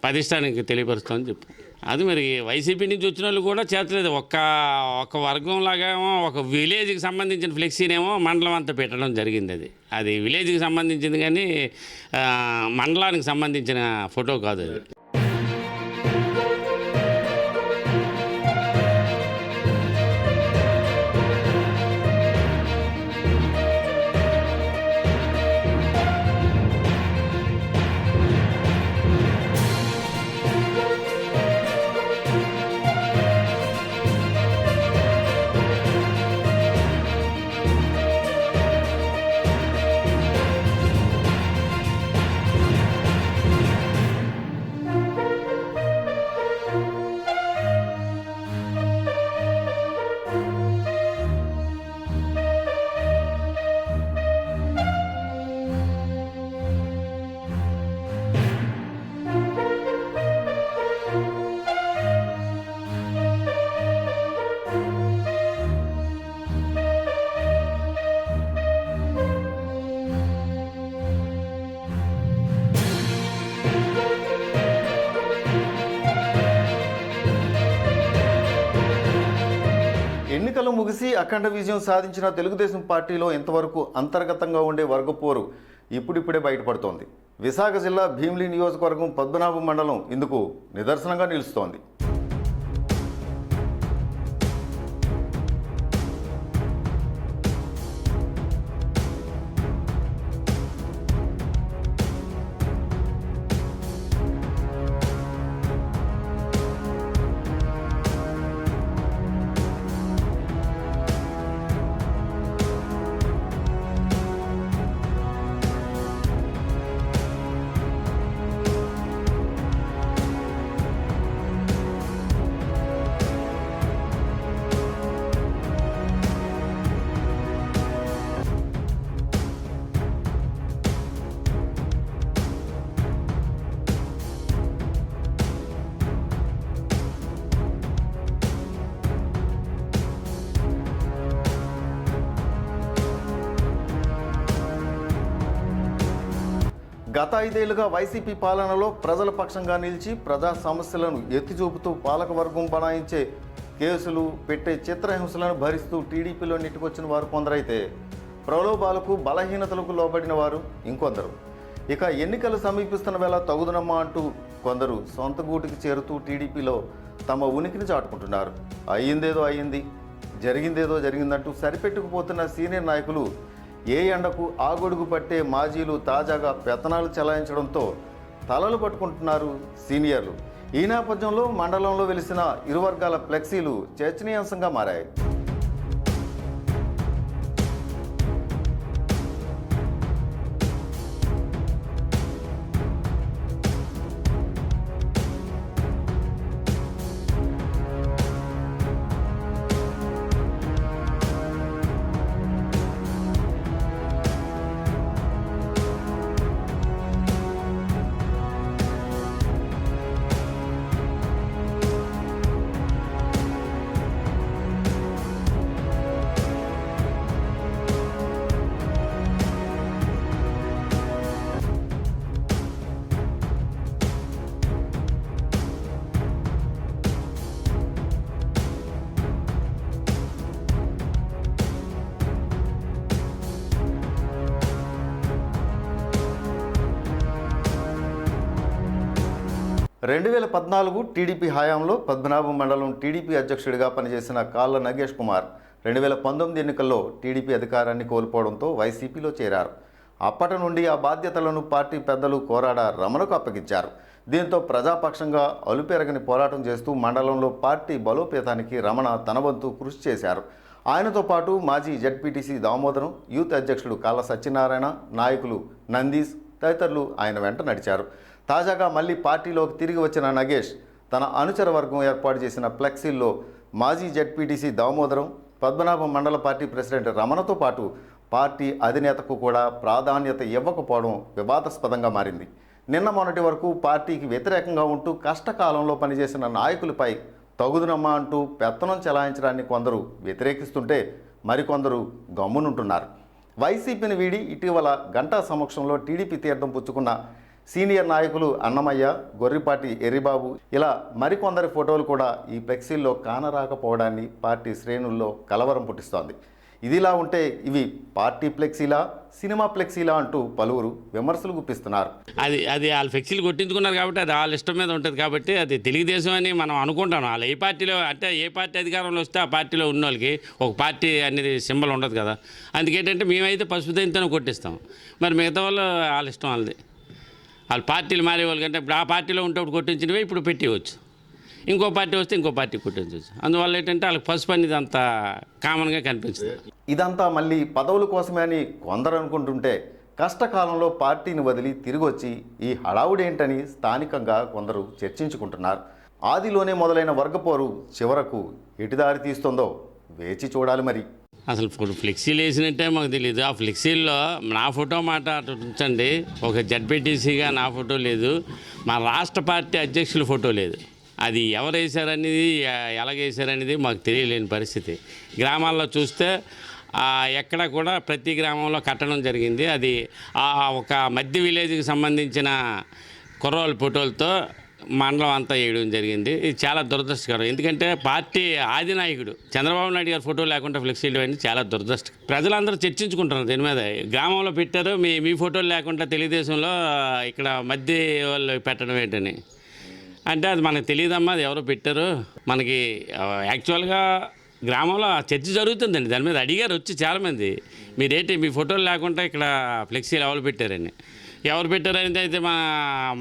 ప్రతిష్టానికి తెలియపరుస్తామని చెప్పు. అది మరి వైసీపీ నుంచి వచ్చిన వాళ్ళు కూడా చేతలేదు. ఒక వర్గం లాగా ఒక విలేజ్కి సంబంధించిన ఫ్లెక్సీనేమో మండలం అంతా పెట్టడం జరిగింది. అది విలేజ్కి సంబంధించింది, కానీ మండలానికి సంబంధించిన ఫోటో కాదు అది. ఎన్నికలు ముగిసి అఖండ విజయం సాధించిన తెలుగుదేశం పార్టీలో ఇంతవరకు అంతర్గతంగా ఉండే వర్గపోరు ఇప్పుడిప్పుడే బయటపడుతోంది. విశాఖ జిల్లా భీమిలి నియోజకవర్గం పద్మనాభం మండలం ఇందుకు నిదర్శనంగా నిలుస్తోంది. గత 5 ఏళ్లుగా వైసీపీ పాలనలో ప్రజల పక్షంగా నిలిచి ప్రజా సమస్యలను ఎత్తిచూపుతూ పాలకవర్గం బనాయించే కేసులు పెట్టే చిత్రహింసలను భరిస్తూ టీడీపీలో నెట్టుకొచ్చిన వారు కొందరైతే ప్రలోభాలకు బలహీనతలకు లోబడిన వారు ఇంకొందరు. ఇక ఎన్నికలు సమీపిస్తున్న వేళ తగుదనమ్మా అంటూ కొందరు సొంత గూటికి చేరుతూ టీడీపీలో తమ ఉనికిని చాటుకుంటున్నారు. అయ్యిందేదో అయ్యింది, జరిగిందేదో జరిగిందంటూ సరిపెట్టుకుపోతున్న సీనియర్ నాయకులు ఏ ఎండకు ఆగొడుగు పట్టే మాజీలు తాజాగా పెత్తనాలు చెలాయించడంతో తలలు పట్టుకుంటున్నారు సీనియర్లు. ఈ నేపథ్యంలో మండలంలో వెలిసిన ఇరు వర్గాల ఫ్లెక్సీలు చర్చనీయాంశంగా మారాయి. రెండు 2014 టీడీపీ హయాంలో పద్మనాభం మండలం టీడీపీ అధ్యక్షుడిగా పనిచేసిన కాళ్ళ నగేష్ కుమార్ 2019 ఎన్నికల్లో టీడీపీ అధికారాన్ని కోల్పోవడంతో వైసీపీలో చేరారు. అప్పటి నుండి ఆ బాధ్యతలను పార్టీ పెద్దలు కోరాడ రమణకు అప్పగించారు. దీంతో ప్రజాపక్షంగా అలుపెరగని పోరాటం చేస్తూ మండలంలో పార్టీ బలోపేతానికి రమణ తన వంతు కృషి చేశారు. ఆయనతో పాటు మాజీ జడ్పీటీసీ దామోదరం, యూత్ అధ్యక్షుడు కాళ్ళ సత్యనారాయణ, నాయకులు నందీష్ తదితరులు ఆయన వెంట నడిచారు. తాజాగా మళ్ళీ పార్టీలోకి తిరిగి వచ్చిన నగేష్ తన అనుచర వర్గం ఏర్పాటు చేసిన ఫ్లెక్సీల్లో మాజీ జడ్పీటీసీ దామోదరం, పద్మనాభం మండల పార్టీ ప్రెసిడెంట్ రమణతో పాటు పార్టీ అధినేతకు కూడా ప్రాధాన్యత ఇవ్వకపోవడం వివాదాస్పదంగా మారింది. నిన్న మొన్నటి వరకు పార్టీకి వ్యతిరేకంగా ఉంటూ కష్టకాలంలో పనిచేసిన నాయకులపై తగుదునమ్మా అంటూ పెత్తనం చెలాయించడాన్ని కొందరు వ్యతిరేకిస్తుంటే మరికొందరు గమ్మునుంటున్నారు. వైసీపీని వీడి ఇటీవల గంటా సమక్షంలో టీడీపీ తీర్థం పుచ్చుకున్న సీనియర్ నాయకులు అన్నమయ్య, గొర్రిపాటి ఎర్రిబాబు ఇలా మరికొందరి ఫోటోలు కూడా ఈ ఫ్లెక్సీల్లో కానరాకపోవడాన్ని పార్టీ శ్రేణుల్లో కలవరం పుట్టిస్తోంది. ఇదిలా ఉంటే ఇవి పార్టీ ఫ్లెక్సీలా, సినిమా ఫ్లెక్సీలా అంటూ పలువురు విమర్శలు గుప్పిస్తున్నారు. అది వాళ్ళ ఫ్లెక్సీలు కొట్టించుకున్నారు కాబట్టి అది వాళ్ళ ఇష్టం మీద ఉంటుంది కాబట్టి అది తెలుగుదేశం అని మనం అనుకుంటాం. వాళ్ళు ఏ పార్టీలో అంటే ఏ పార్టీ అధికారంలో వస్తే ఆ పార్టీలో ఉన్న వాళ్ళకి ఒక పార్టీ అనేది సింబల్ ఉండదు కదా. అందుకేంటంటే మేమైతే పసుపు దైంతోనే కొట్టిస్తాం. మరి మిగతా వాళ్ళు వాళ్ళ ఇష్టం వాళ్ళది. వాళ్ళు పార్టీలు మారే వాళ్ళకంటే ఇప్పుడు ఆ పార్టీలో ఉంటే కొట్టించినవే ఇప్పుడు పెట్టివచ్చు, ఇంకో పార్టీ వస్తే ఇంకో పార్టీ కొట్టించవచ్చు. అందువల్ల ఏంటంటే వాళ్ళకి పసుపు అనేది అంత కామన్గా కనిపించింది. ఇదంతా మళ్ళీ పదవుల కోసమే అని కొందరు అనుకుంటుంటే కష్టకాలంలో పార్టీని వదిలి తిరిగి వచ్చి ఈ హడావుడేంటని స్థానికంగా కొందరు చర్చించుకుంటున్నారు. ఆదిలోనే మొదలైన వర్గపోరు చివరకు ఎటుదారి తీస్తుందో వేచి చూడాలి. మరి అసలు ఫ్లెక్సీలు వేసినట్టే మాకు తెలియదు. ఆ ఫ్లెక్సీల్లో నా ఫోటో మాట అటు ఉంచండి, ఒక జడ్పీటీసీగా నా ఫోటో లేదు, మా రాష్ట్ర పార్టీ అధ్యక్షుల ఫోటో లేదు. అది ఎవరు వేశారనేది ఎలాగేశారనేది మాకు తెలియలేని పరిస్థితి. గ్రామాల్లో చూస్తే ఎక్కడ కూడా ప్రతి గ్రామంలో కట్టడం జరిగింది. అది ఒక మధ్య విలేజ్కి సంబంధించిన కుర్రోళ్ళ ఫోటోలతో మండలం అంతా వేయడం జరిగింది. ఇది చాలా దురదృష్టకరం. ఎందుకంటే పార్టీ ఆదినాయకుడు చంద్రబాబు నాయుడు గారి ఫోటో లేకుండా ఫ్లెక్సీలు అన్నీ చాలా దురదృష్టం. ప్రజలందరూ చర్చించుకుంటున్నారు దీని మీద. గ్రామంలో పెట్టారు, మీ ఫోటోలు లేకుండా తెలుగుదేశంలో ఇక్కడ మధ్య వాళ్ళు పెట్టడం ఏంటని అంటే అది మనకు తెలియదమ్మా, అది ఎవరో పెట్టారు. మనకి యాక్చువల్గా గ్రామంలో చర్చ జరుగుతుందండి. దాని మీద అడిగారు వచ్చి చాలామంది, మీరేంటి మీ ఫోటోలు లేకుండా ఇక్కడ ఫ్లెక్సీలు ఎవరు పెట్టారని. ఎవరు పెట్టారనేది అయితే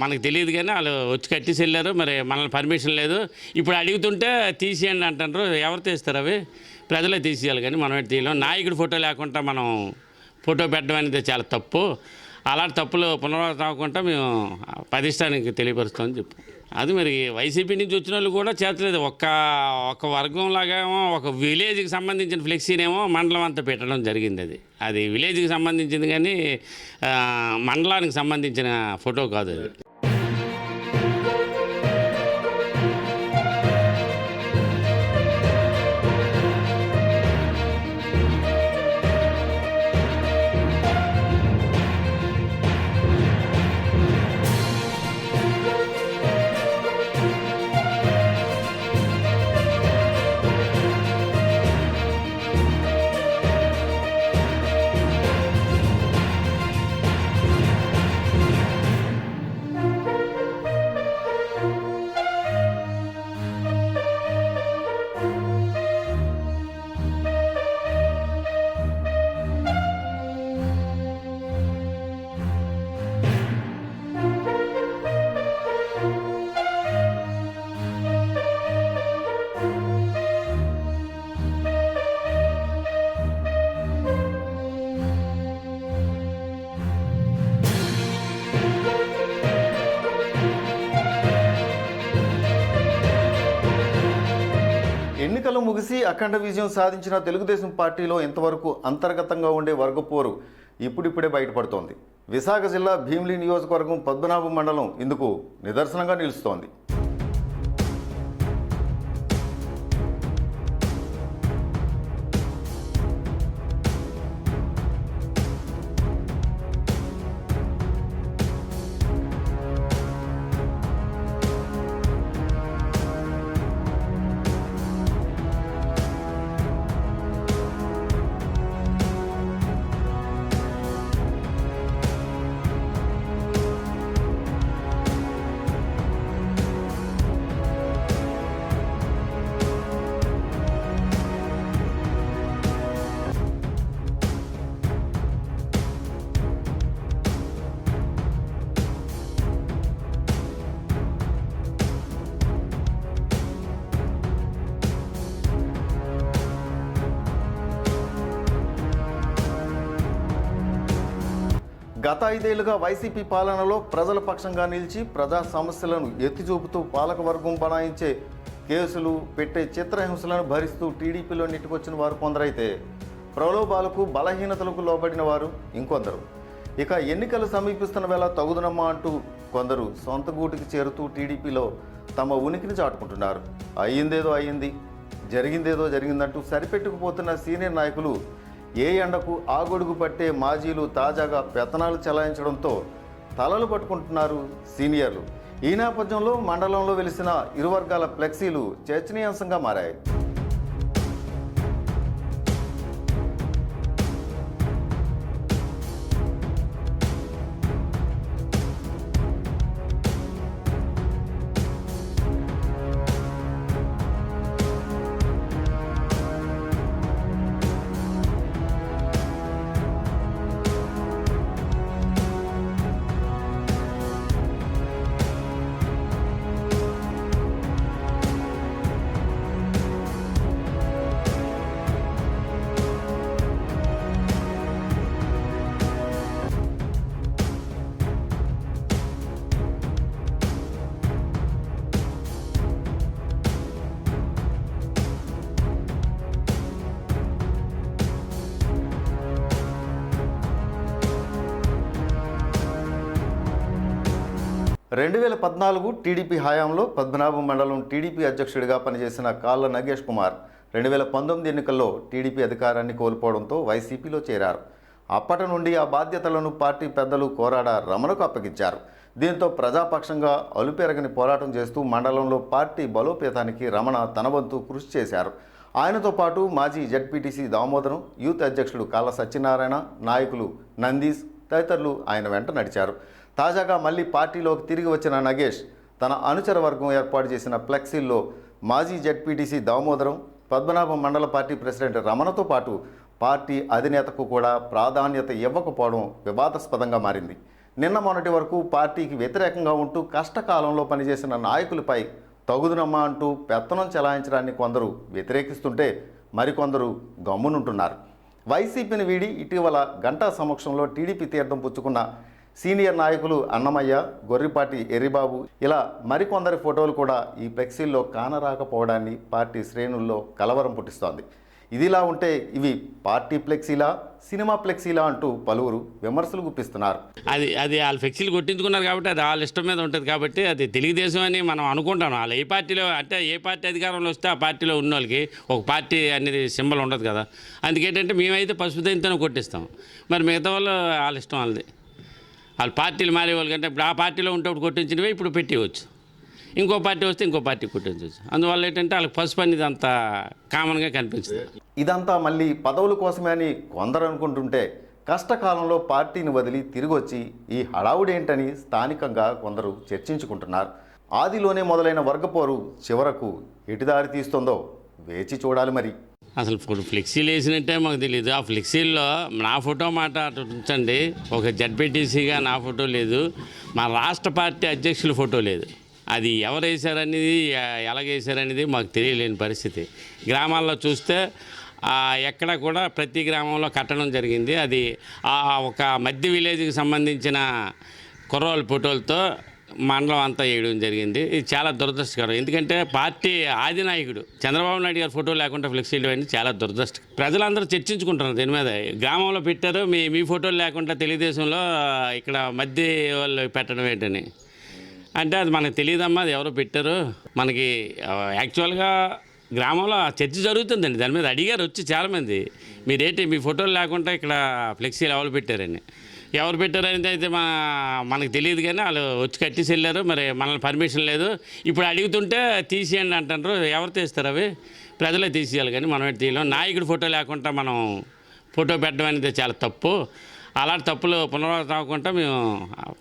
మనకు తెలియదు, కానీ వాళ్ళు వచ్చి కట్టేసి వెళ్ళారు. మరి మనల్ని పర్మిషన్ లేదు. ఇప్పుడు అడుగుతుంటే తీసేయండి అంటారు. ఎవరు తీస్తారు? అవి ప్రజలే తీసేయాలి, కానీ మనం ఏంటి తీయలేం. నాయకుడి ఫోటో లేకుండా మనం ఫోటో పెట్టడం అనేది చాలా తప్పు. అలాంటి తప్పులు పునరావృతం అవ్వకుండా మేము ప్రతిష్టానికి తెలియపరుస్తామని చెప్పు. అది మరి వైసీపీ నుంచి వచ్చిన వాళ్ళు కూడా చేతలేదు. ఒక వర్గం లాగా ఒక విలేజ్కి సంబంధించిన ఫ్లెక్సీనేమో మండలం అంతా పెట్టడం జరిగింది. అది విలేజ్కి సంబంధించింది, కానీ మండలానికి సంబంధించిన ఫోటో కాదు అది. ఎన్నికలు ముగిసి అఖండ విజయం సాధించిన తెలుగుదేశం పార్టీలో ఇంతవరకు అంతర్గతంగా ఉండే వర్గపోరు ఇప్పుడిప్పుడే బయటపడుతోంది. విశాఖ జిల్లా భీమిలి నియోజకవర్గం పద్మనాభం మండలం ఇందుకు నిదర్శనంగా నిలుస్తోంది. గత 5 ఏళ్లుగా వైసీపీ పాలనలో ప్రజల పక్షంగా నిలిచి ప్రజా సమస్యలను ఎత్తిచూపుతూ పాలకవర్గం బనాయించే కేసులు పెట్టే చిత్రహింసలను భరిస్తూ టీడీపీలో నెట్టుకొచ్చిన వారు కొందరైతే ప్రలోభాలకు బలహీనతలకు లోబడిన వారు ఇంకొందరు. ఇక ఎన్నికలు సమీపిస్తున్న వేళ తగుదనమ్మా అంటూ కొందరు సొంత గూటికి చేరుతూ టీడీపీలో తమ ఉనికిని చాటుకుంటున్నారు. అయ్యిందేదో అయ్యింది, జరిగిందేదో జరిగిందంటూ సరిపెట్టుకుపోతున్న సీనియర్ నాయకులు ఏ ఎండకు ఆ గొడుగు పట్టే మాజీలు తాజాగా పెత్తనాలు చెలాయించడంతో తలలు పట్టుకుంటున్నారు సీనియర్లు. ఈ నేపథ్యంలో మండలంలో వెలిసిన ఇరు వర్గాల ఫ్లెక్సీలు చర్చనీయాంశంగా మారాయి. రెండు 2014 టీడీపీ హయాంలో పద్మనాభం మండలం టీడీపీ అధ్యక్షుడిగా పనిచేసిన కాళ్ళ నగేష్ కుమార్ 2019 ఎన్నికల్లో టీడీపీ అధికారాన్ని కోల్పోవడంతో వైసీపీలో చేరారు. అప్పటి నుండి ఆ బాధ్యతలను పార్టీ పెద్దలు కోరాడ రమణకు అప్పగించారు. దీంతో ప్రజాపక్షంగా అలుపెరగని పోరాటం చేస్తూ మండలంలో పార్టీ బలోపేతానికి రమణ తన వంతు కృషి చేశారు. ఆయనతో పాటు మాజీ జడ్పీటీసీ దామోదరం, యూత్ అధ్యక్షుడు కాళ్ళ సత్యనారాయణ, నాయకులు నందీష్ తదితరులు ఆయన వెంట నడిచారు. తాజాగా మళ్ళీ పార్టీలోకి తిరిగి వచ్చిన నగేష్ తన అనుచర వర్గం ఏర్పాటు చేసిన ఫ్లెక్సీల్లో మాజీ జడ్పీటీసీ దామోదరం, పద్మనాభం మండల పార్టీ ప్రెసిడెంట్ రమణతో పాటు పార్టీ అధినేతకు కూడా ప్రాధాన్యత ఇవ్వకపోవడం వివాదాస్పదంగా మారింది. నిన్న మొన్నటి వరకు పార్టీకి వ్యతిరేకంగా ఉంటూ కష్టకాలంలో పనిచేసిన నాయకులపై తగుదునమ్మా అంటూ పెత్తనం చెలాయించడాన్ని కొందరు వ్యతిరేకిస్తుంటే మరికొందరు గమ్మునుంటున్నారు. వైసీపీని వీడి ఇటీవల గంటా సమక్షంలో టీడీపీ తీర్థం పుచ్చుకున్న సీనియర్ నాయకులు అన్నమయ్య, గొర్రిపాటి ఎర్రిబాబు ఇలా మరికొందరి ఫోటోలు కూడా ఈ ఫ్లెక్సీల్లో కానరాకపోవడాన్ని పార్టీ శ్రేణుల్లో కలవరం పుట్టిస్తోంది. ఇదిలా ఉంటే ఇవి పార్టీ ఫ్లెక్సీలా, సినిమా ఫ్లెక్సీలా అంటూ పలువురు విమర్శలు గుప్పిస్తున్నారు. అది వాళ్ళ ఫ్లెక్సీలు కొట్టించుకున్నారు కాబట్టి అది వాళ్ళ ఇష్టం మీద ఉంటుంది కాబట్టి అది తెలుగుదేశం అని మనం అనుకుంటాం. వాళ్ళు ఏ పార్టీలో అంటే ఏ పార్టీ అధికారంలో వస్తే ఆ పార్టీలో ఉన్న వాళ్ళకి ఒక పార్టీ అనేది సింబల్ ఉండదు కదా. అందుకేంటంటే మేమైతే పసుపు దైంతోనే కొట్టిస్తాం. మరి మిగతా వాళ్ళు వాళ్ళ ఇష్టం వాళ్ళది. వాళ్ళు పార్టీలు మారే వాళ్ళకంటే ఇప్పుడు ఆ పార్టీలో ఉంటప్పుడు కొట్టించినవే ఇప్పుడు పెట్టివచ్చు, ఇంకో పార్టీ వస్తే ఇంకో పార్టీ కొట్టించవచ్చు. అందువల్ల ఏంటంటే వాళ్ళకి పసుపు అనేది అంత కామన్గా కనిపించింది. ఇదంతా మళ్ళీ పదవుల కోసమే అని కొందరు అనుకుంటుంటే కష్టకాలంలో పార్టీని వదిలి తిరిగి వచ్చి ఈ హడావుడేంటని స్థానికంగా కొందరు చర్చించుకుంటున్నారు. ఆదిలోనే మొదలైన వర్గపోరు చివరకు ఎటుదారి తీస్తుందో వేచి చూడాలి. మరి అసలు ఫ్లెక్సీలు వేసినట్టే మాకు తెలియదు. ఆ ఫ్లెక్సీల్లో నా ఫోటో మాట అటు ఉంచండి, ఒక జడ్పీటీసీగా నా ఫోటో లేదు, మా రాష్ట్ర పార్టీ అధ్యక్షుల ఫోటో లేదు. అది ఎవరు వేశారనేది ఎలాగేశారనేది మాకు తెలియలేని పరిస్థితి. గ్రామాల్లో చూస్తే ఎక్కడ కూడా ప్రతి గ్రామంలో కట్టడం జరిగింది. అది ఒక మధ్య విలేజ్కి సంబంధించిన కుర్రోళ్ళ ఫోటోలతో మండలం అంతా వేయడం జరిగింది. ఇది చాలా దురదృష్టకరం. ఎందుకంటే పార్టీ ఆదినాయకుడు చంద్రబాబు నాయుడు గారి ఫోటో లేకుండా ఫ్లెక్సీలు అన్నీ చాలా దురదృష్టం. ప్రజలందరూ చర్చించుకుంటున్నారు దీని మీద. గ్రామంలో పెట్టారు, మీ ఫోటోలు లేకుండా తెలుగుదేశంలో ఇక్కడ మధ్య వాళ్ళు పెట్టడం ఏంటని అంటే అది మనకు తెలియదమ్మా, అది ఎవరో పెట్టారు. మనకి యాక్చువల్గా గ్రామంలో చర్చ జరుగుతుందండి. దాని మీద అడిగారు వచ్చి చాలామంది, మీరేంటి మీ ఫోటోలు లేకుండా ఇక్కడ ఫ్లెక్సీలు ఎవరు పెట్టారని. ఎవరు పెట్టారనేది అయితే మనకు తెలియదు, కానీ వాళ్ళు వచ్చి కట్టేసి వెళ్ళారు. మరి మనల్ని పర్మిషన్ లేదు. ఇప్పుడు అడుగుతుంటే తీసేయండి అంటారు. ఎవరు తీస్తారు? అవి ప్రజలే తీసేయాలి, కానీ మనం తీయలేం. నాయకుడి ఫోటో లేకుండా మనం ఫోటో పెట్టడం అనేది చాలా తప్పు. అలాంటి తప్పులు పునరావృతం అవ్వకుండా మేము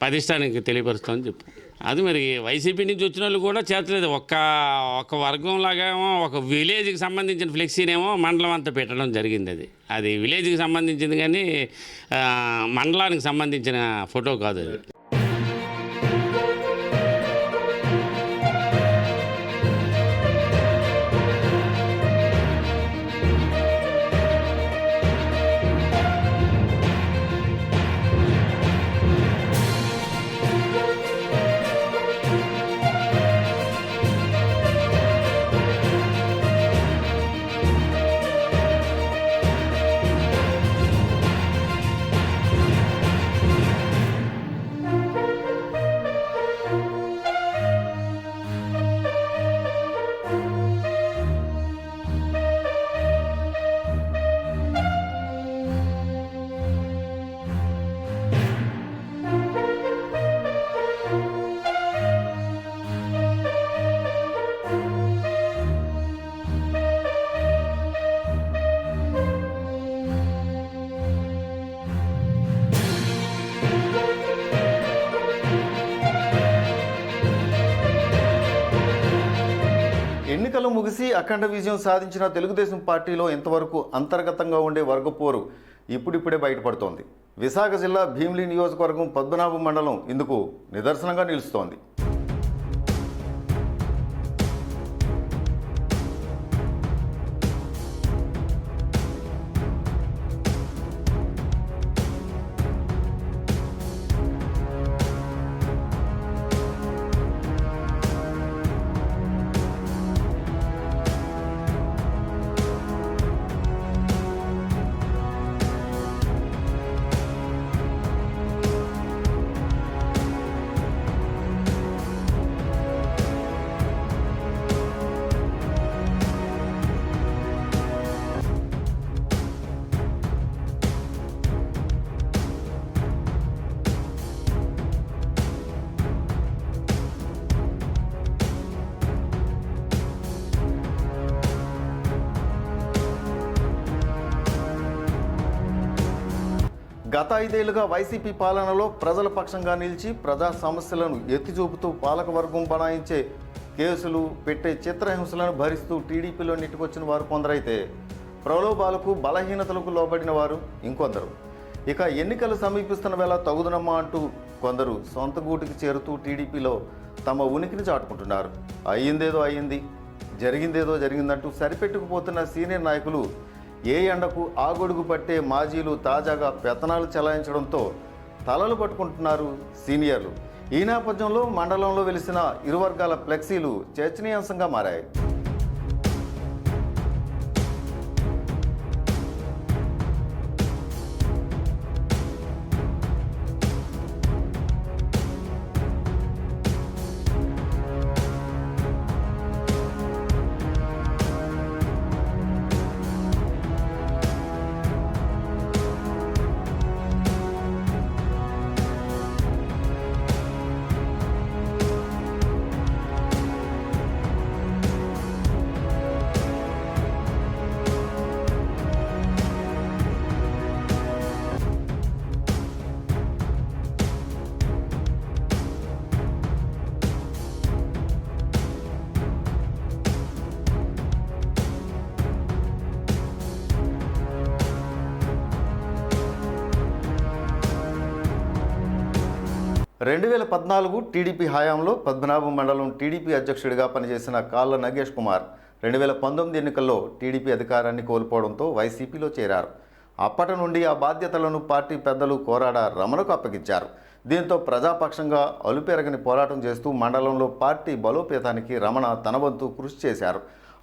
ప్రతిష్టానికి తెలియపరుస్తామని చెప్పు. అది మరి వైసీపీ నుంచి వచ్చిన వాళ్ళు కూడా చేతలేదు. ఒక వర్గం లాగా ఒక విలేజ్కి సంబంధించిన ఫ్లెక్సీనేమో మండలం అంతా పెట్టడం జరిగింది. అది విలేజ్కి సంబంధించింది, కానీ మండలానికి సంబంధించిన ఫోటో కాదు అది. ఎన్నికలు ముగిసి అఖండ విజయం సాధించిన తెలుగుదేశం పార్టీలో ఇంతవరకు అంతర్గతంగా ఉండే వర్గపోరు ఇప్పుడిప్పుడే బయటపడుతోంది. విశాఖ జిల్లా భీమిలి నియోజకవర్గం పద్మనాభం మండలం ఇందుకు నిదర్శనంగా నిలుస్తోంది. గత 5 ఏళ్లుగా వైసీపీ పాలనలో ప్రజల పక్షంగా నిలిచి ప్రజా సమస్యలను ఎత్తిచూపుతూ పాలకవర్గం బనాయించే కేసులు పెట్టే చిత్రహింసలను భరిస్తూ టీడీపీలో నెట్టుకొచ్చిన వారు కొందరైతే ప్రలోభాలకు బలహీనతలకు లోబడిన వారు ఇంకొందరు. ఇక ఎన్నికలు సమీపిస్తున్న వేళ తగుదనమ్మా అంటూ కొందరు సొంత గూటికి చేరుతూ టీడీపీలో తమ ఉనికిని చాటుకుంటున్నారు. అయ్యిందేదో అయ్యింది, జరిగిందేదో జరిగిందంటూ సరిపెట్టుకుపోతున్న సీనియర్ నాయకులు ఏ ఎండకు ఆ గొడుగు పట్టే మాజీలు తాజాగా పెత్తనాలు చెలాయించడంతో తలలు పట్టుకుంటున్నారు సీనియర్లు. ఈ నేపథ్యంలో మండలంలో వెలిసిన ఇరు వర్గాల ఫ్లెక్సీలు చర్చనీయాంశంగా మారాయి. రెండు 2014 టీడీపీ హయాంలో పద్మనాభం మండలం టీడీపీ అధ్యక్షుడిగా పనిచేసిన కాళ్ళ నగేష్ కుమార్ 2019 ఎన్నికల్లో టీడీపీ అధికారాన్ని కోల్పోవడంతో వైసీపీలో చేరారు. అప్పటి నుండి ఆ బాధ్యతలను పార్టీ పెద్దలు కోరాడ రమణకు అప్పగించారు. దీంతో ప్రజాపక్షంగా అలుపెరగని పోరాటం చేస్తూ మండలంలో పార్టీ బలోపేతానికి రమణ తన వంతు కృషి చేశారు.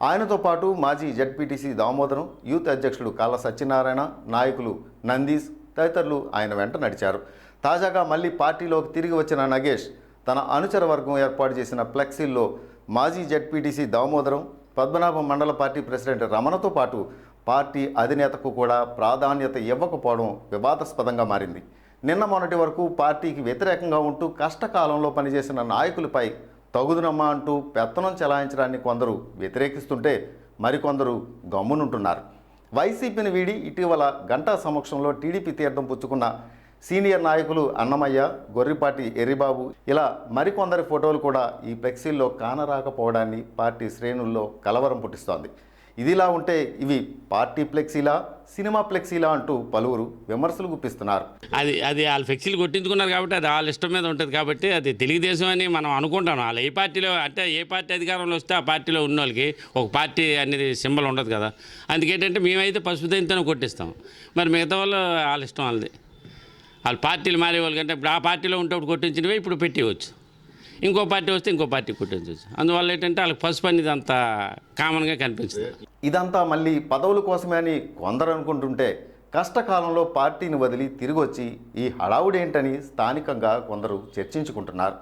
ఆయనతో పాటు మాజీ జడ్పీటీసీ దామోదరం, యూత్ అధ్యక్షుడు కాళ్ళ సత్యనారాయణ, నాయకులు నందీష్ తదితరులు ఆయన వెంట నడిచారు. తాజాగా మళ్ళీ పార్టీలోకి తిరిగి వచ్చిన నగేష్ తన అనుచర వర్గం ఏర్పాటు చేసిన ఫ్లెక్సీల్లో మాజీ జడ్పీటీసీ దామోదరం, పద్మనాభం మండల పార్టీ ప్రెసిడెంట్ రమణతో పాటు పార్టీ అధినేతకు కూడా ప్రాధాన్యత ఇవ్వకపోవడం వివాదాస్పదంగా మారింది. నిన్న మొన్నటి వరకు పార్టీకి వ్యతిరేకంగా ఉంటూ కష్టకాలంలో పనిచేసిన నాయకులపై తగుదునమ్మా అంటూ పెత్తనం చెలాయించడాన్ని కొందరు వ్యతిరేకిస్తుంటే మరికొందరు గమ్మునుంటున్నారు. వైసీపీని వీడి ఇటీవల గంటా సమక్షంలో టీడీపీ తీర్థం పుచ్చుకున్న సీనియర్ నాయకులు అన్నమయ్య, గొర్రిపాటి ఎర్రిబాబు ఇలా మరికొందరి ఫోటోలు కూడా ఈ ఫ్లెక్సీల్లో కానరాకపోవడాన్ని పార్టీ శ్రేణుల్లో కలవరం పుట్టిస్తోంది. ఇదిలా ఉంటే ఇవి పార్టీ ఫ్లెక్సీలా, సినిమా ఫ్లెక్సీలా అంటూ పలువురు విమర్శలు గుప్పిస్తున్నారు. అది వాళ్ళ ఫ్లెక్సీలు కొట్టించుకున్నారు కాబట్టి అది వాళ్ళ ఇష్టం మీద ఉంటుంది కాబట్టి అది తెలుగుదేశం అని మనం అనుకుంటాం. వాళ్ళు ఏ పార్టీలో అంటే ఏ పార్టీ అధికారంలో వస్తే ఆ పార్టీలో ఉన్న వాళ్ళకి ఒక పార్టీ అనేది సింబల్ ఉండదు కదా. అందుకేంటంటే మేమైతే పసుపు దైంతోనే కొట్టిస్తాం. మరి మిగతా వాళ్ళు వాళ్ళ ఇష్టం వాళ్ళది. వాళ్ళు పార్టీలు మారే వాళ్ళకంటే ఇప్పుడు ఆ పార్టీలో ఉంటే కొట్టించినవి ఇప్పుడు పెట్టివచ్చు, ఇంకో పార్టీ వస్తే ఇంకో పార్టీ కొట్టించవచ్చు. అందువల్ల ఏంటంటే వాళ్ళకి పసుపు అనేది అంత కామన్గా కనిపించింది. ఇదంతా మళ్ళీ పదవుల కోసమే అని కొందరు అనుకుంటుంటే కష్టకాలంలో పార్టీని వదిలి తిరిగి వచ్చి ఈ హడావుడేంటని స్థానికంగా కొందరు చర్చించుకుంటున్నారు.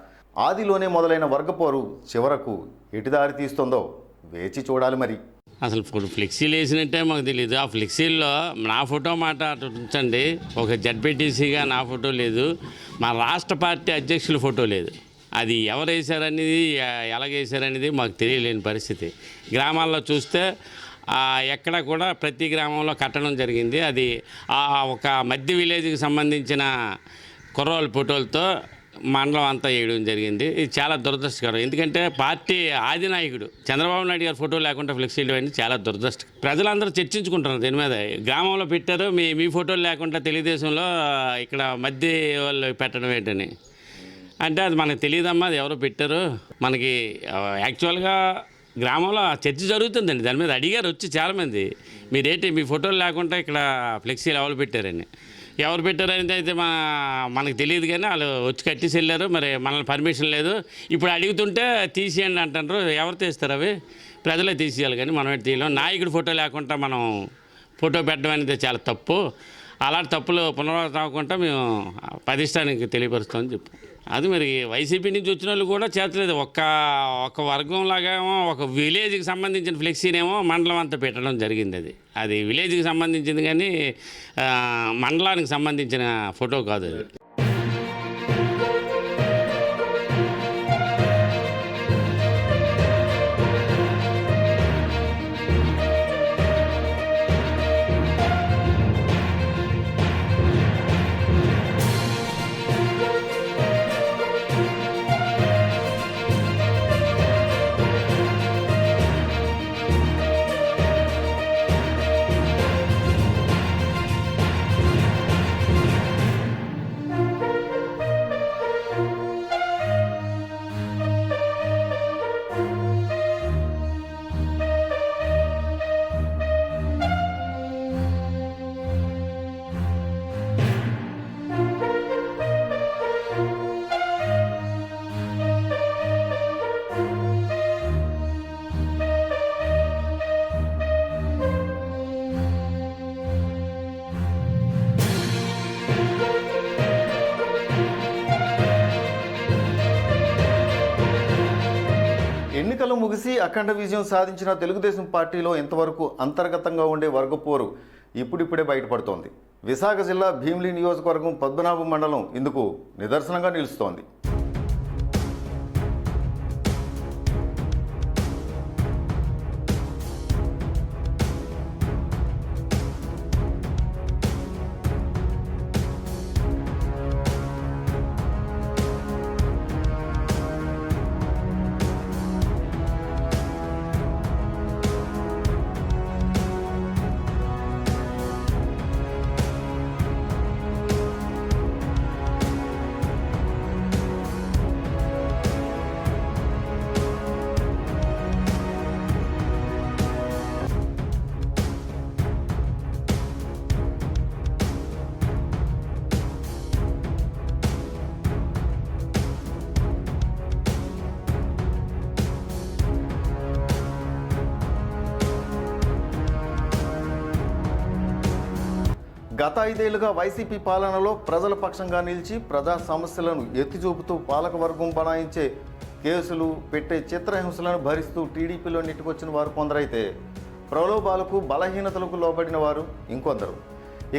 ఆదిలోనే మొదలైన వర్గపోరు చివరకు ఎటుదారి తీస్తుందో వేచి చూడాలి. మరి అసలు ఫ్లెక్సీలు వేసినట్టే మాకు తెలియదు. ఆ ఫ్లెక్సీల్లో నా ఫోటో మాట అటు ఉంచండి, ఒక జడ్పీటీసీగా నా ఫోటో లేదు, మా రాష్ట్ర పార్టీ అధ్యక్షుల ఫోటో లేదు. అది ఎవరు వేశారనేది ఎలాగేశారనేది మాకు తెలియలేని పరిస్థితి. గ్రామాల్లో చూస్తే ఎక్కడ కూడా ప్రతి గ్రామంలో కట్టడం జరిగింది. అది ఒక మధ్య విలేజ్కి సంబంధించిన కుర్రోళ్ళ ఫోటోలతో మండలం అంతా వేయడం జరిగింది. ఇది చాలా దురదృష్టకరం. ఎందుకంటే పార్టీ ఆదినాయకుడు చంద్రబాబు నాయుడు గారి ఫోటో లేకుండా ఫ్లెక్సీలు అన్నీ చాలా దురదృష్టం. ప్రజలందరూ చర్చించుకుంటున్నారు దీని మీద. గ్రామంలో పెట్టారు, మీ ఫోటోలు లేకుండా తెలుగుదేశంలో ఇక్కడ మధ్య వాళ్ళు పెట్టడం ఏంటని అంటే అది మనకు తెలియదమ్మా, అది ఎవరో పెట్టారు. మనకి యాక్చువల్గా గ్రామంలో చర్చ జరుగుతుందండి. దాని మీద అడిగారు వచ్చి చాలామంది, మీరేంటి మీ ఫోటోలు లేకుండా ఇక్కడ ఫ్లెక్సీలు ఎవరు పెట్టారని. ఎవరు పెట్టారనేది అయితే మనకు తెలియదు, కానీ వాళ్ళు వచ్చి కట్టేసి వెళ్ళారు. మరి మనల్ని పర్మిషన్ లేదు. ఇప్పుడు అడుగుతుంటే తీసేయండి అంటారు. ఎవరు తీస్తారు? అవి ప్రజలే తీసేయాలి, కానీ మనం తీయలేం. నాయకుడి ఫోటో లేకుండా మనం ఫోటో పెట్టడం అనేది చాలా తప్పు. అలాంటి తప్పులు పునరావృతం అవ్వకుండా మేము ప్రతిష్టానికి తెలియపరుస్తామని చెప్పు. అది మరి వైసీపీ నుంచి వచ్చిన వాళ్ళు కూడా చేతలేదు. ఒక వర్గం లాగా ఒక విలేజ్కి సంబంధించిన ఫ్లెక్సీనేమో మండలం అంతా పెట్టడం జరిగింది. అది విలేజ్కి సంబంధించింది, కానీ మండలానికి సంబంధించిన ఫోటో కాదు అది. ముగిసి అఖండ విజయం సాధించిన తెలుగుదేశం పార్టీలో ఇంతవరకు అంతర్గతంగా ఉండే వర్గపోరు ఇప్పుడిప్పుడే బయటపడుతోంది. విశాఖ జిల్లా భీమిలి నియోజకవర్గం పద్మనాభం మండలం ఇందుకు నిదర్శనంగా నిలుస్తోంది. గత 5 ఏళ్లుగా వైసీపీ పాలనలో ప్రజల పక్షంగా నిలిచి ప్రజా సమస్యలను ఎత్తిచూపుతూ పాలకవర్గం బనాయించే కేసులు పెట్టే చిత్రహింసలను భరిస్తూ టీడీపీలో నెట్టుకొచ్చిన వారు కొందరైతే ప్రలోభాలకు బలహీనతలకు లోబడిన వారు ఇంకొందరు.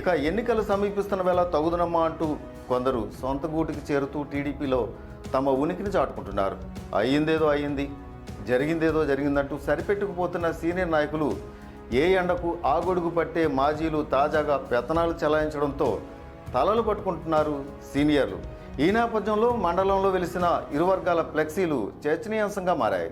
ఇక ఎన్నికలు సమీపిస్తున్న వేళ తగుదనమ్మా అంటూ కొందరు సొంత గూటికి చేరుతూ టీడీపీలో తమ ఉనికిని చాటుకుంటున్నారు. అయ్యిందేదో అయ్యింది, జరిగిందేదో జరిగిందంటూ సరిపెట్టుకుపోతున్న సీనియర్ నాయకులు ఏ ఎండకు ఆ గొడుగు పట్టే మాజీలు తాజాగా పెత్తనాలు చెలాయించడంతో తలలు పట్టుకుంటున్నారు సీనియర్లు. ఈ నేపథ్యంలో మండలంలో వెలిసిన ఇరు వర్గాల ఫ్లెక్సీలు చర్చనీయాంశంగా మారాయి.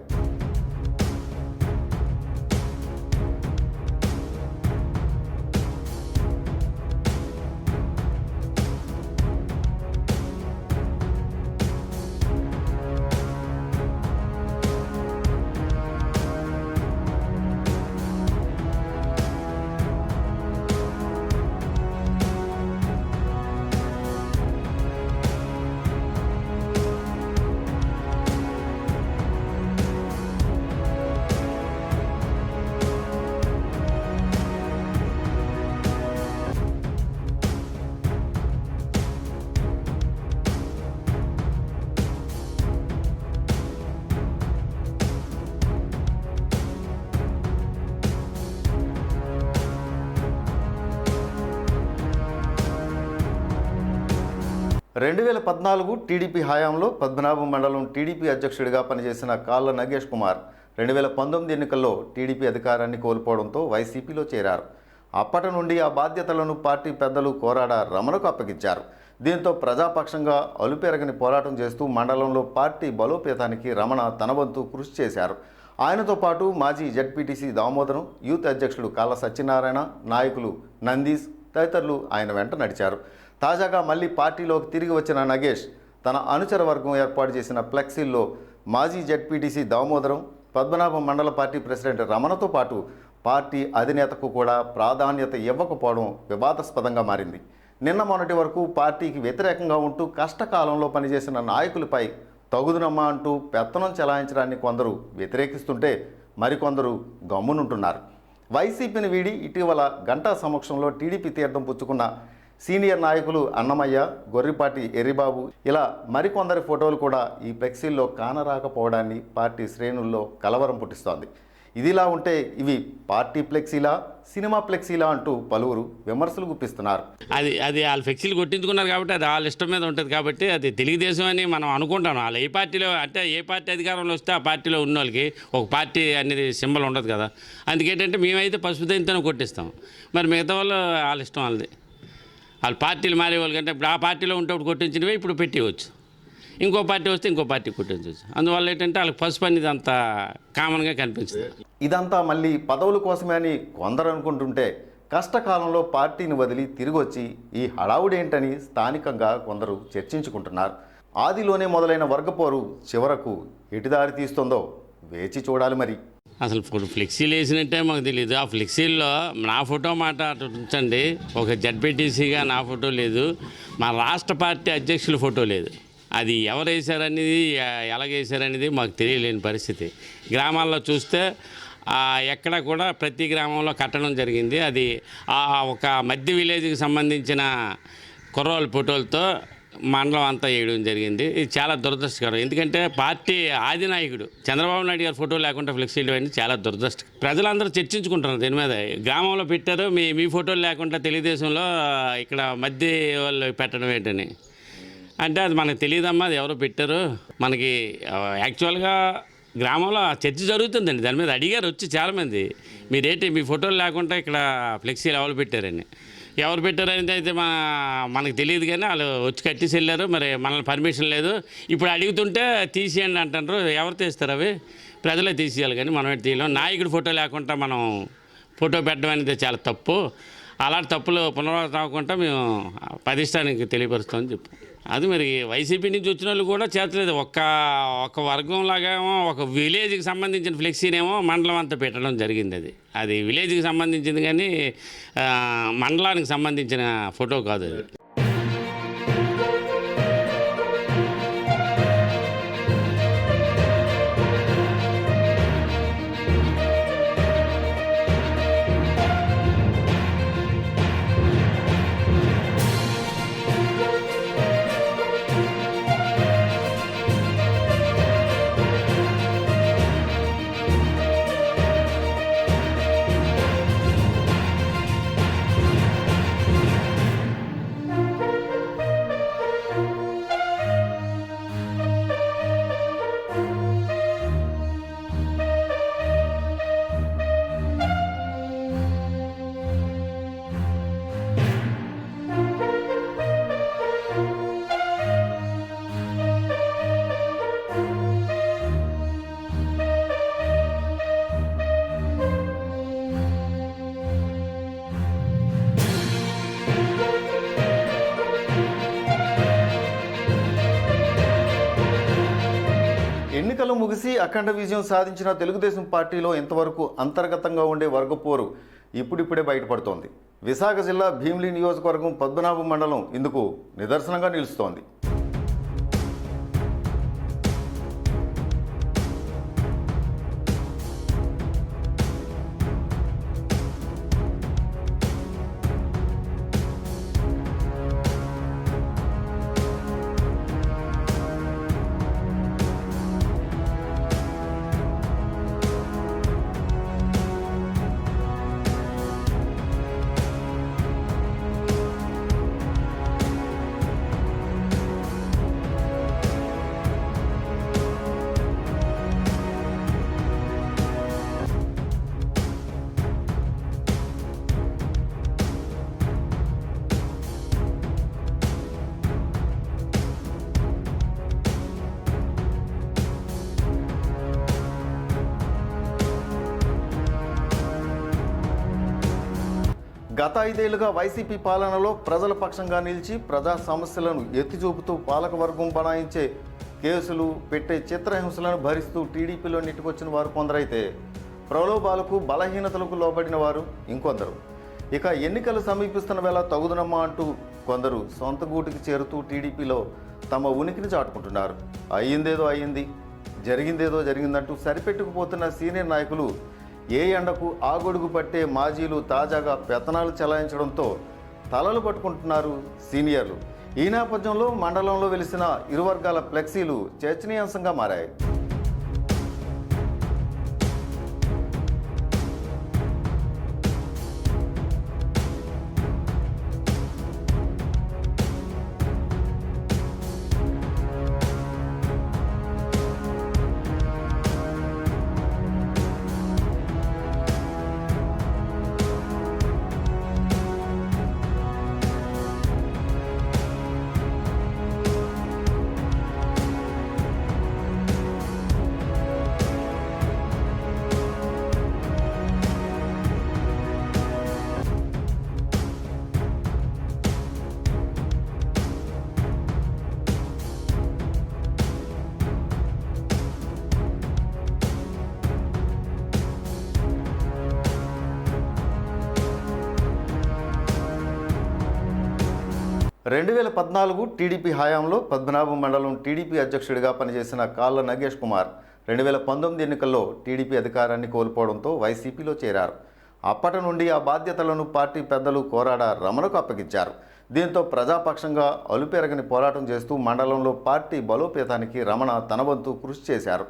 రెండు 2014 టీడీపీ హయాంలో పద్మనాభం మండలం టీడీపీ అధ్యక్షుడిగా పనిచేసిన కాళ్ళ నగేష్ కుమార్ 2019 ఎన్నికల్లో టీడీపీ అధికారాన్ని కోల్పోవడంతో వైసీపీలో చేరారు. అప్పటి నుండి ఆ బాధ్యతలను పార్టీ పెద్దలు కోరాడ రమణకు అప్పగించారు. దీంతో ప్రజాపక్షంగా అలుపెరగని పోరాటం చేస్తూ మండలంలో పార్టీ బలోపేతానికి రమణ తన వంతు కృషి చేశారు. ఆయనతో పాటు మాజీ జడ్పీటీసీ దామోదరం, యూత్ అధ్యక్షుడు కాళ్ళ సత్యనారాయణ, నాయకులు నందీష్ తదితరులు ఆయన వెంట నడిచారు. తాజాగా మళ్ళీ పార్టీలోకి తిరిగి వచ్చిన నగేష్ తన అనుచర వర్గం ఏర్పాటు చేసిన ఫ్లెక్సీల్లో మాజీ జడ్పీటీసీ దామోదరం, పద్మనాభం మండల పార్టీ ప్రెసిడెంట్ రమణతో పాటు పార్టీ అధినేతకు కూడా ప్రాధాన్యత ఇవ్వకపోవడం వివాదాస్పదంగా మారింది. నిన్న మొన్నటి వరకు పార్టీకి వ్యతిరేకంగా ఉంటూ కష్టకాలంలో పనిచేసిన నాయకులపై తగుదునమ్మా అంటూ పెత్తనం చెలాయించడాన్ని కొందరు వ్యతిరేకిస్తుంటే మరికొందరు గమ్మునుంటున్నారు. వైసీపీని వీడి ఇటీవల గంటా సమక్షంలో టీడీపీ తీర్థం పుచ్చుకున్న సీనియర్ నాయకులు అన్నమయ్య, గొర్రిపాటి ఎర్రిబాబు ఇలా మరికొందరి ఫోటోలు కూడా ఈ ఫ్లెక్సీల్లో కానరాకపోవడాన్ని పార్టీ శ్రేణుల్లో కలవరం పుట్టిస్తోంది. ఇదిలా ఉంటే ఇవి పార్టీ ఫ్లెక్సీలా, సినిమా ఫ్లెక్సీలా అంటూ పలువురు విమర్శలు గుప్పిస్తున్నారు. అది వాళ్ళ ఫ్లెక్సీలు కొట్టించుకున్నారు కాబట్టి అది వాళ్ళ ఇష్టం మీద ఉంటుంది కాబట్టి అది తెలుగుదేశం అని మనం అనుకుంటాం. వాళ్ళు ఏ పార్టీలో అంటే ఏ పార్టీ అధికారంలో వస్తే ఆ పార్టీలో ఉన్న వాళ్ళకి ఒక పార్టీ అనేది సింబల్ ఉండదు కదా. అందుకేంటంటే మేమైతే పసుపు దైంతోనే కొట్టిస్తాం. మరి మిగతా వాళ్ళు వాళ్ళ ఇష్టం వాళ్ళది. వాళ్ళు పార్టీలు మారే వాళ్ళకంటే ఇప్పుడు ఆ పార్టీలో ఉంటే కొట్టించినవే ఇప్పుడు పెట్టివచ్చు, ఇంకో పార్టీ వస్తే ఇంకో పార్టీ కొట్టించవచ్చు. అందువల్ల ఏంటంటే వాళ్ళకి పసుపు అనేది అంత కామన్గా కనిపించింది. ఇదంతా మళ్ళీ పదవుల కోసమే అని కొందరు అనుకుంటుంటే కష్టకాలంలో పార్టీని వదిలి తిరిగి వచ్చి ఈ హడావుడేంటని స్థానికంగా కొందరు చర్చించుకుంటున్నారు. ఆదిలోనే మొదలైన వర్గపోరు చివరకు ఎటుదారి తీస్తుందో వేచి చూడాలి. మరి అసలు ఫ్లెక్సీలు వేసినట్టే మాకు తెలియదు. ఆ ఫ్లెక్సీల్లో నా ఫోటో మాట అటు ఉంచండి, ఒక జడ్పీటీసీగా నా ఫోటో లేదు, మా రాష్ట్ర పార్టీ అధ్యక్షుల ఫోటో లేదు. అది ఎవరు వేశారనేది ఎలాగేశారనేది మాకు తెలియలేని పరిస్థితి. గ్రామాల్లో చూస్తే ఎక్కడ కూడా ప్రతి గ్రామంలో కట్టడం జరిగింది. అది ఒక మధ్య విలేజ్కి సంబంధించిన కుర్రోళ్ళ ఫోటోలతో మండలం అంతా వేయడం జరిగింది. ఇది చాలా దురదృష్టకరం. ఎందుకంటే పార్టీ ఆదినాయకుడు చంద్రబాబు నాయుడు గారి ఫోటో లేకుండా ఫ్లెక్సీలు అన్నీ చాలా దురదృష్టం. ప్రజలందరూ చర్చించుకుంటున్నారు దీని మీద. గ్రామంలో పెట్టారు, మీ ఫోటోలు లేకుండా తెలుగుదేశంలో ఇక్కడ మధ్య వాళ్ళు పెట్టడం ఏంటని అంటే అది మనకు తెలియదమ్మా, అది ఎవరో పెట్టారు. మనకి యాక్చువల్గా గ్రామంలో చర్చ జరుగుతుందండి. దాని మీద అడిగారు వచ్చి చాలామంది, మీరేంటి మీ ఫోటోలు లేకుండా ఇక్కడ ఫ్లెక్సీలు ఎవరు పెట్టారని. ఎవరు పెట్టారనేది అయితే మనకు తెలియదు, కానీ వాళ్ళు వచ్చి కట్టేసి వెళ్ళారు. మరి మనల్ని పర్మిషన్ లేదు. ఇప్పుడు అడుగుతుంటే తీసేయండి అంటారు. ఎవరు తీస్తారు? అవి ప్రజలే తీసేయాలి, కానీ మనం ఏంటి తీయలేం. నాయకుడి ఫోటో లేకుండా మనం ఫోటో పెట్టడం అనేది చాలా తప్పు. అలాంటి తప్పులు పునరావృతం అవ్వకుండా మేము ప్రతిష్టానికి తెలియపరుస్తామని చెప్పు. అది మరి వైసీపీ నుంచి వచ్చిన వాళ్ళు కూడా చేతలేదు. ఒక వర్గం లాగా ఒక విలేజ్కి సంబంధించిన ఫ్లెక్సీనేమో మండలం అంతా పెట్టడం జరిగింది. అది విలేజ్కి సంబంధించింది, కానీ మండలానికి సంబంధించిన ఫోటో కాదు అది. ఎన్నికలు ముగిసి అఖండ విజయం సాధించిన తెలుగుదేశం పార్టీలో ఇంతవరకు అంతర్గతంగా ఉండే వర్గపోరు ఇప్పుడిప్పుడే బయటపడుతోంది. విశాఖ జిల్లా భీమిలి నియోజకవర్గం పద్మనాభం మండలం ఇందుకు నిదర్శనంగా నిలుస్తోంది. గత 5 ఏళ్లుగా వైసీపీ పాలనలో ప్రజల పక్షంగా నిలిచి ప్రజా సమస్యలను ఎత్తిచూపుతూ పాలకవర్గం బనాయించే కేసులు పెట్టే చిత్రహింసలను భరిస్తూ టీడీపీలో నెట్టుకొచ్చిన వారు కొందరైతే ప్రలోభాలకు బలహీనతలకు లోబడిన వారు ఇంకొందరు. ఇక ఎన్నికలు సమీపిస్తున్న వేళ తగుదనమ్మా అంటూ కొందరు సొంత గూటికి చేరుతూ టీడీపీలో తమ ఉనికిని చాటుకుంటున్నారు. అయ్యిందేదో అయ్యింది, జరిగిందేదో జరిగిందంటూ సరిపెట్టుకుపోతున్న సీనియర్ నాయకులు ఏ ఎండకు ఆ గొడుగు పట్టే మాజీలు తాజాగా పెత్తనాలు చెలాయించడంతో తలలు పట్టుకుంటున్నారు సీనియర్లు. ఈ నేపథ్యంలో మండలంలో వెలిసిన ఇరు వర్గాల ఫ్లెక్సీలు చర్చనీయాంశంగా మారాయి. రెండు 2014 టీడీపీ హయాంలో పద్మనాభం మండలం టీడీపీ అధ్యక్షుడిగా పనిచేసిన కాళ్ళ నగేష్ కుమార్ 2019 ఎన్నికల్లో టీడీపీ అధికారాన్ని కోల్పోవడంతో వైసీపీలో చేరారు. అప్పటి నుండి ఆ బాధ్యతలను పార్టీ పెద్దలు కోరాడ రమణకు అప్పగించారు. దీంతో ప్రజాపక్షంగా అలుపెరగని పోరాటం చేస్తూ మండలంలో పార్టీ బలోపేతానికి రమణ తన వంతు కృషి చేశారు.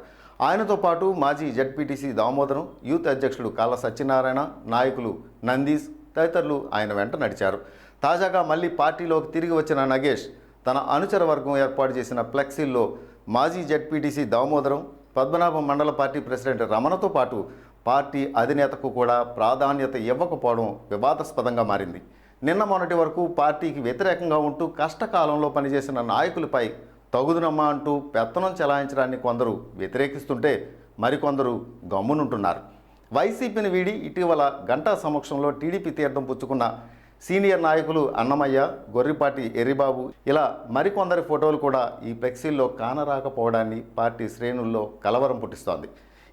ఆయనతో పాటు మాజీ జడ్పీటీసీ దామోదరం, యూత్ అధ్యక్షుడు కాళ్ళ సత్యనారాయణ, నాయకులు నందీష్ తదితరులు ఆయన వెంట నడిచారు. తాజాగా మళ్ళీ పార్టీలోకి తిరిగి వచ్చిన నగేష్ తన అనుచర వర్గం ఏర్పాటు చేసిన ఫ్లెక్సీల్లో మాజీ జడ్పీటీసీ దామోదరం, పద్మనాభం మండల పార్టీ ప్రెసిడెంట్ రమణతో పాటు పార్టీ అధినేతకు కూడా ప్రాధాన్యత ఇవ్వకపోవడం వివాదాస్పదంగా మారింది. నిన్న మొన్నటి వరకు పార్టీకి వ్యతిరేకంగా ఉంటూ కష్టకాలంలో పనిచేసిన నాయకులపై తగుదునమ్మా అంటూ పెత్తనం చెలాయించడాన్ని కొందరు వ్యతిరేకిస్తుంటే మరికొందరు గమ్మునుంటున్నారు. వైసీపీని వీడి ఇటీవల గంటా సమక్షంలో టీడీపీ తీర్థం పుచ్చుకున్న సీనియర్ నాయకులు అన్నమయ్య, గొర్రిపాటి ఎర్రిబాబు ఇలా మరికొందరి ఫోటోలు కూడా ఈ ఫ్లెక్సీల్లో కానరాకపోవడాన్ని పార్టీ శ్రేణుల్లో కలవరం పుట్టిస్తోంది.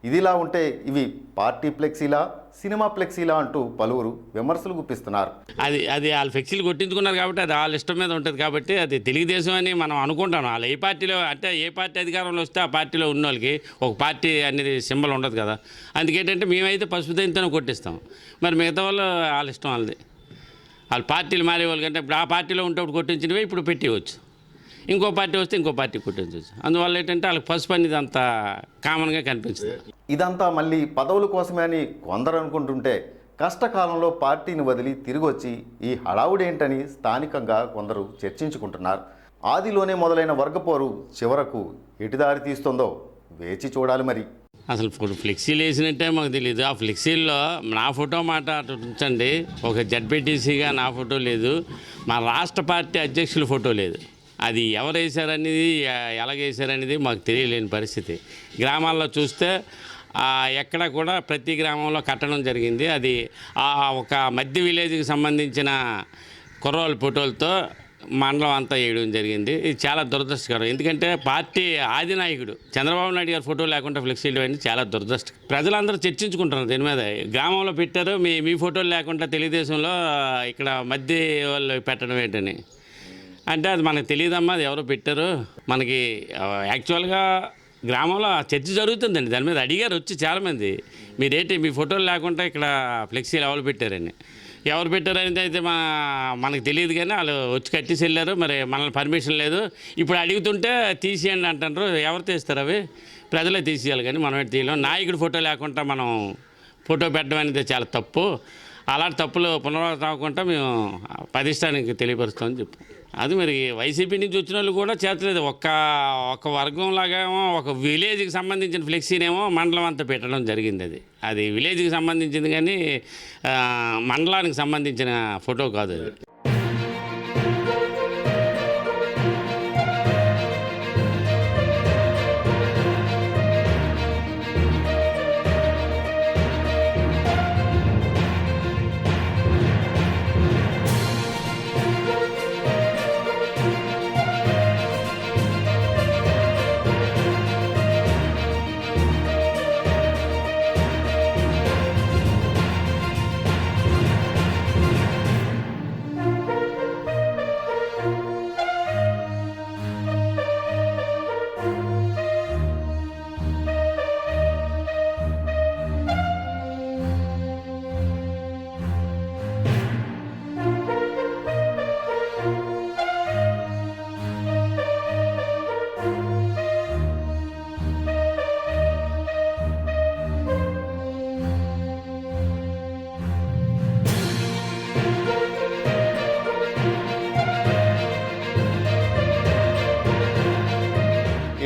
ఇదిలా ఉంటే ఇవి పార్టీ ఫ్లెక్సీలా, సినిమా ఫ్లెక్సీలా అంటూ పలువురు విమర్శలు గుప్పిస్తున్నారు. అది వాళ్ళ ఫ్లెక్సీలు కొట్టించుకున్నారు కాబట్టి అది వాళ్ళ ఇష్టం మీద ఉంటుంది కాబట్టి అది తెలుగుదేశం అని మనం అనుకుంటాం. వాళ్ళు ఏ పార్టీలో అంటే ఏ పార్టీ అధికారంలో వస్తే ఆ పార్టీలో ఉన్న వాళ్ళకి ఒక పార్టీ అనేది సింబల్ ఉండదు కదా. అందుకేంటంటే మేమైతే పసుపు దైంతోనే కొట్టిస్తాం. మరి మిగతా వాళ్ళు వాళ్ళ ఇష్టం వాళ్ళది. వాళ్ళు పార్టీలు మారే వాళ్ళకంటే ఇప్పుడు ఆ పార్టీలో ఉంటే కొట్టించినవి ఇప్పుడు పెట్టివచ్చు, ఇంకో పార్టీ వస్తే ఇంకో పార్టీ కొట్టించవచ్చు. అందువల్ల ఏంటంటే వాళ్ళకి పసుపు అనేది అంత కామన్గా కనిపించింది. ఇదంతా మళ్ళీ పదవుల కోసమే అని కొందరు అనుకుంటుంటే కష్టకాలంలో పార్టీని వదిలి తిరిగి వచ్చి ఈ హడావుడేంటని స్థానికంగా కొందరు చర్చించుకుంటున్నారు. ఆదిలోనే మొదలైన వర్గపోరు చివరకు ఎటుదారి తీస్తుందో వేచి చూడాలి. మరి అసలు ఫ్లెక్సీలు వేసినట్టే మాకు తెలియదు. ఆ ఫ్లెక్సీల్లో నా ఫోటో మాట అటు ఉంచండి, ఒక జడ్పీటీసీగా నా ఫోటో లేదు, మా రాష్ట్ర పార్టీ అధ్యక్షుల ఫోటో లేదు. అది ఎవరు వేశారనేది ఎలాగేశారనేది మాకు తెలియలేని పరిస్థితి. గ్రామాల్లో చూస్తే ఎక్కడ కూడా ప్రతి గ్రామంలో కట్టడం జరిగింది. అది ఒక మధ్య విలేజ్కి సంబంధించిన కుర్రోళ్ళ ఫోటోలతో మండలం అంతా వేయడం జరిగింది. ఇది చాలా దురదృష్టకరం. ఎందుకంటే పార్టీ ఆదినాయకుడు చంద్రబాబు నాయుడు గారి ఫోటో లేకుండా ఫ్లెక్సీలు అన్నీ చాలా దురదృష్టం. ప్రజలందరూ చర్చించుకుంటున్నారు దీని మీద. గ్రామంలో పెట్టారు, మీ ఫోటోలు లేకుండా తెలుగుదేశంలో ఇక్కడ మధ్య వాళ్ళు పెట్టడం ఏంటని అంటే అది మనకు తెలియదమ్మా, అది ఎవరో పెట్టారు. మనకి యాక్చువల్గా గ్రామంలో చర్చ జరుగుతుందండి. దాని మీద అడిగారు వచ్చి చాలామంది, మీరేంటి మీ ఫోటోలు లేకుండా ఇక్కడ ఫ్లెక్సీలు ఎవరు పెట్టారని. ఎవరు పెట్టారనేది అయితే మనకు తెలియదు, కానీ వాళ్ళు వచ్చి కట్టేసి వెళ్ళారు. మరి మనల్ని పర్మిషన్ లేదు. ఇప్పుడు అడుగుతుంటే తీసేయండి అంటారు. ఎవరు తీస్తారు? అవి ప్రజలే తీసేయాలి, కానీ మనం తీయలేం. నాయకుడి ఫోటో లేకుండా మనం ఫోటో పెట్టడం అనేది చాలా తప్పు. అలాంటి తప్పులు పునరావృతం అవ్వకుండా మేము ప్రతిష్టానికి తెలియపరుస్తామని చెప్పు. అది మరి వైసీపీ నుంచి వచ్చిన వాళ్ళు కూడా చేతలేదు. ఒక వర్గంలాగా ఒక విలేజ్కి సంబంధించిన ఫ్లెక్సీనేమో మండలం అంతా పెట్టడం జరిగింది. అది విలేజ్కి సంబంధించింది, కానీ మండలానికి సంబంధించిన ఫోటో కాదు అది.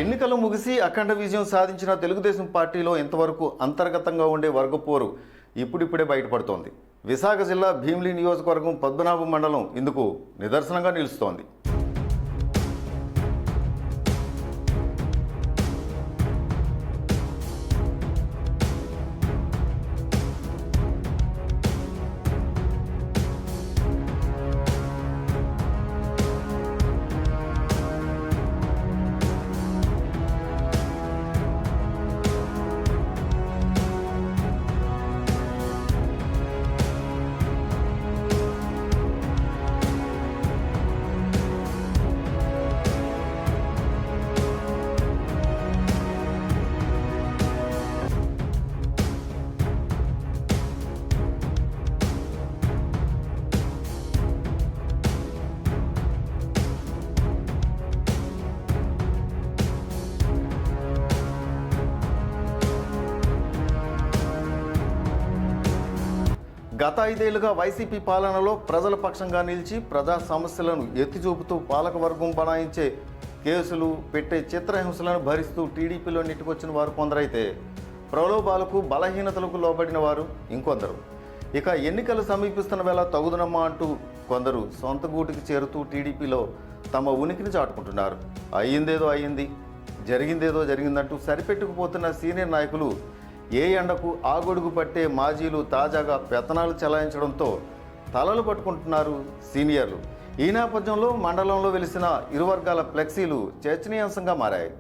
ఎన్నికలు ముగిసి అఖండ విజయం సాధించిన తెలుగుదేశం పార్టీలో ఇంతవరకు అంతర్గతంగా ఉండే వర్గపోరు ఇప్పుడిప్పుడే బయటపడుతోంది. విశాఖ జిల్లా భీమిలి నియోజకవర్గం పద్మనాభం మండలం ఇందుకు నిదర్శనంగా నిలుస్తోంది. గత 5 ఏళ్లుగా వైసీపీ పాలనలో ప్రజల పక్షంగా నిలిచి ప్రజా సమస్యలను ఎత్తిచూపుతూ పాలకవర్గం బనాయించే కేసులు పెట్టే చిత్రహింసలను భరిస్తూ టీడీపీలో నెట్టుకొచ్చిన వారు కొందరైతే ప్రలోభాలకు బలహీనతలకు లోబడిన వారు ఇంకొందరు. ఇక ఎన్నికలు సమీపిస్తున్న వేళ తగుదనమ్మా అంటూ కొందరు సొంత గూటికి చేరుతూ టీడీపీలో తమ ఉనికిని చాటుకుంటున్నారు. అయ్యిందేదో అయ్యింది, జరిగిందేదో జరిగిందంటూ సరిపెట్టుకుపోతున్న సీనియర్ నాయకులు ఏ ఎండకు ఆ గొడుగు పట్టే మాజీలు తాజాగా పెత్తనాలు చెలాయించడంతో తలలు పట్టుకుంటున్నారు సీనియర్లు. ఈ నేపథ్యంలో మండలంలో వెలిసిన ఇరు వర్గాల ఫ్లెక్సీలు చర్చనీయాంశంగా మారాయి.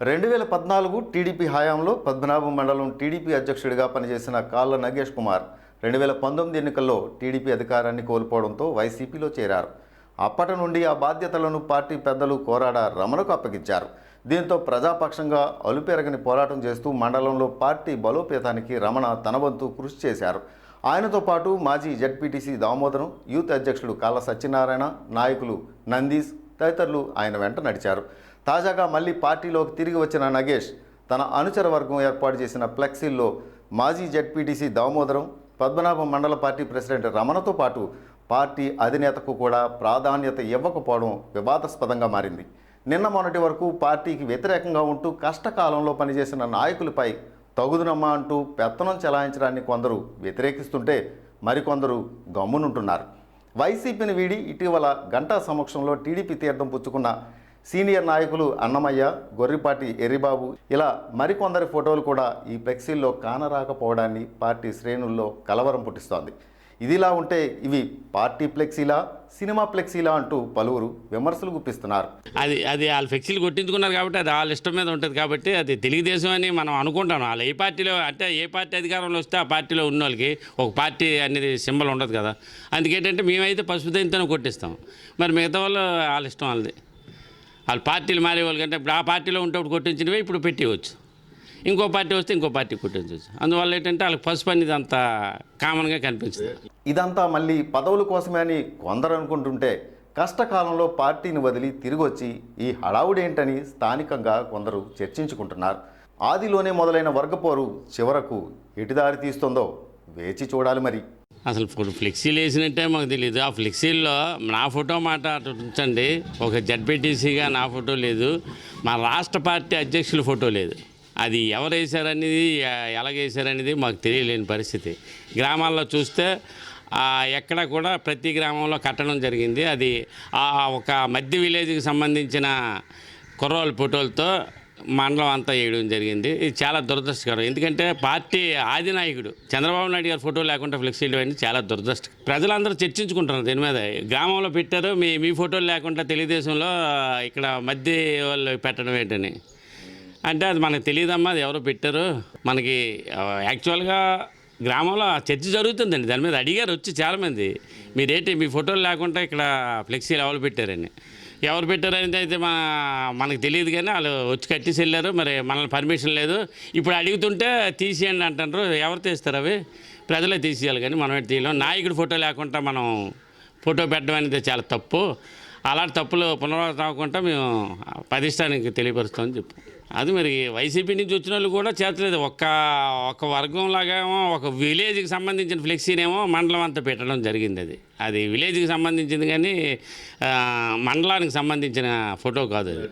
రెండు 2014 టీడీపీ హయాంలో పద్మనాభం మండలం టీడీపీ అధ్యక్షుడిగా పనిచేసిన కాళ్ళ నగేష్ కుమార్ 2019 ఎన్నికల్లో టీడీపీ అధికారాన్ని కోల్పోవడంతో వైసీపీలో చేరారు. అప్పటి నుండి ఆ బాధ్యతలను పార్టీ పెద్దలు కోరాడ రమణకు అప్పగించారు. దీంతో ప్రజాపక్షంగా అలుపెరగని పోరాటం చేస్తూ మండలంలో పార్టీ బలోపేతానికి రమణ తన వంతు కృషి చేశారు. ఆయనతో పాటు మాజీ జడ్పీటీసీ దామోదరం, యూత్ అధ్యక్షుడు కాళ్ళ సత్యనారాయణ, నాయకులు నందీష్ తదితరులు ఆయన వెంట నడిచారు. తాజాగా మళ్ళీ పార్టీలోకి తిరిగి వచ్చిన నగేష్ తన అనుచర వర్గం ఏర్పాటు చేసిన ఫ్లెక్సీల్లో మాజీ జడ్పీటీసీ దామోదరం, పద్మనాభం మండల పార్టీ ప్రెసిడెంట్ రమణతో పాటు పార్టీ అధినేతకు కూడా ప్రాధాన్యత ఇవ్వకపోవడం వివాదాస్పదంగా మారింది. నిన్న మొన్నటి వరకు పార్టీకి వ్యతిరేకంగా ఉంటూ కష్టకాలంలో పనిచేసిన నాయకులపై తగుదునమ్మా అంటూ పెత్తనం చెలాయించడాన్ని కొందరు వ్యతిరేకిస్తుంటే మరికొందరు గమ్మునుంటున్నారు. వైసీపీని వీడి ఇటీవల గంటా సమక్షంలో టీడీపీ తీర్థం పుచ్చుకున్న సీనియర్ నాయకులు అన్నమయ్య, గొర్రిపాటి ఎర్రిబాబు ఇలా మరికొందరి ఫోటోలు కూడా ఈ ఫ్లెక్సీల్లో కానరాకపోవడాన్ని పార్టీ శ్రేణుల్లో కలవరం పుట్టిస్తోంది. ఇదిలా ఉంటే ఇవి పార్టీ ఫ్లెక్సీలా, సినిమా ఫ్లెక్సీలా అంటూ పలువురు విమర్శలు గుప్పిస్తున్నారు. అది వాళ్ళ ఫ్లెక్సీలు కొట్టించుకున్నారు కాబట్టి అది వాళ్ళ ఇష్టం మీద ఉంటుంది కాబట్టి అది తెలుగుదేశం అని మనం అనుకుంటాం. వాళ్ళు ఏ పార్టీలో అంటే ఏ పార్టీ అధికారంలో వస్తే ఆ పార్టీలో ఉన్న వాళ్ళకి ఒక పార్టీ అనేది సింబల్ ఉండదు కదా. అందుకేంటంటే మేమైతే పసుపు దైంతోనే కొట్టిస్తాం. మరి మిగతా వాళ్ళు వాళ్ళ ఇష్టం వాళ్ళది. వాళ్ళు పార్టీలు మారే వాళ్ళకంటే ఇప్పుడు ఆ పార్టీలో ఉంటప్పుడు కొట్టించినవే ఇప్పుడు పెట్టివచ్చు, ఇంకో పార్టీ వస్తే ఇంకో పార్టీ కొట్టించవచ్చు. అందువల్ల ఏంటంటే వాళ్ళకి పసుపు అనేది అంత కామన్గా కనిపించింది. ఇదంతా మళ్ళీ పదవుల కోసమే అని కొందరు అనుకుంటుంటే కష్టకాలంలో పార్టీని వదిలి తిరిగి వచ్చి ఈ హడావుడేంటని స్థానికంగా కొందరు చర్చించుకుంటున్నారు. ఆదిలోనే మొదలైన వర్గపోరు చివరకు ఎటుదారి తీస్తుందో వేచి చూడాలి. మరి అసలు ఫ్లెక్సీలు వేసినట్టే మాకు తెలియదు. ఆ ఫ్లెక్సీల్లో నా ఫోటో మాట అటు ఉంచండి, ఒక జడ్పీటీసీగా నా ఫోటో లేదు, మా రాష్ట్ర పార్టీ అధ్యక్షుల ఫోటో లేదు. అది ఎవరు వేశారనేది ఎలాగేశారనేది మాకు తెలియలేని పరిస్థితి. గ్రామాల్లో చూస్తే ఎక్కడ కూడా ప్రతి గ్రామంలో కట్టడం జరిగింది. అది ఒక మధ్య విలేజ్కి సంబంధించిన కుర్రోళ్ళ ఫోటోలతో మండలం అంతా వేయడం జరిగింది. ఇది చాలా దురదృష్టకరం. ఎందుకంటే పార్టీ ఆదినాయకుడు చంద్రబాబు నాయుడు గారి ఫోటో లేకుండా ఫ్లెక్సీలు అన్నీ చాలా దురదృష్టం. ప్రజలందరూ చర్చించుకుంటున్నారు దీని మీద. గ్రామంలో పెట్టారు, మీ ఫోటోలు లేకుండా తెలుగుదేశంలో ఇక్కడ మధ్య వాళ్ళు పెట్టడం ఏంటని అంటే అది మనకు తెలియదమ్మా, అది ఎవరో పెట్టారు. మనకి యాక్చువల్గా గ్రామంలో చర్చ జరుగుతుందండి. దాని మీద అడిగారు వచ్చి చాలామంది, మీరేంటి మీ ఫోటోలు లేకుండా ఇక్కడ ఫ్లెక్సీలు ఎవరు పెట్టారని. ఎవరు పెట్టారనేది అయితే మనకు తెలియదు, కానీ వాళ్ళు వచ్చి కట్టేసి వెళ్ళారు. మరి మనల్ని పర్మిషన్ లేదు. ఇప్పుడు అడుగుతుంటే తీసేయండి అంటారు. ఎవరు తీస్తారు? అవి ప్రజలే తీసేయాలి, కానీ మనం తీయలేం. నాయకుడి ఫోటో లేకుండా మనం ఫోటో పెట్టడం అనేది చాలా తప్పు. అలాంటి తప్పులు పునరావృతం అవ్వకుండా మేము ప్రతిష్టానికి తెలియపరుస్తామని చెప్పు. అది మరి వైసీపీ నుంచి వచ్చిన వాళ్ళు కూడా చేతలేదు. ఒక వర్గం లాగా ఒక విలేజ్కి సంబంధించిన ఫ్లెక్సీనేమో మండలం అంతా పెట్టడం జరిగింది. అది విలేజ్కి సంబంధించింది, కానీ మండలానికి సంబంధించిన ఫోటో కాదు అది.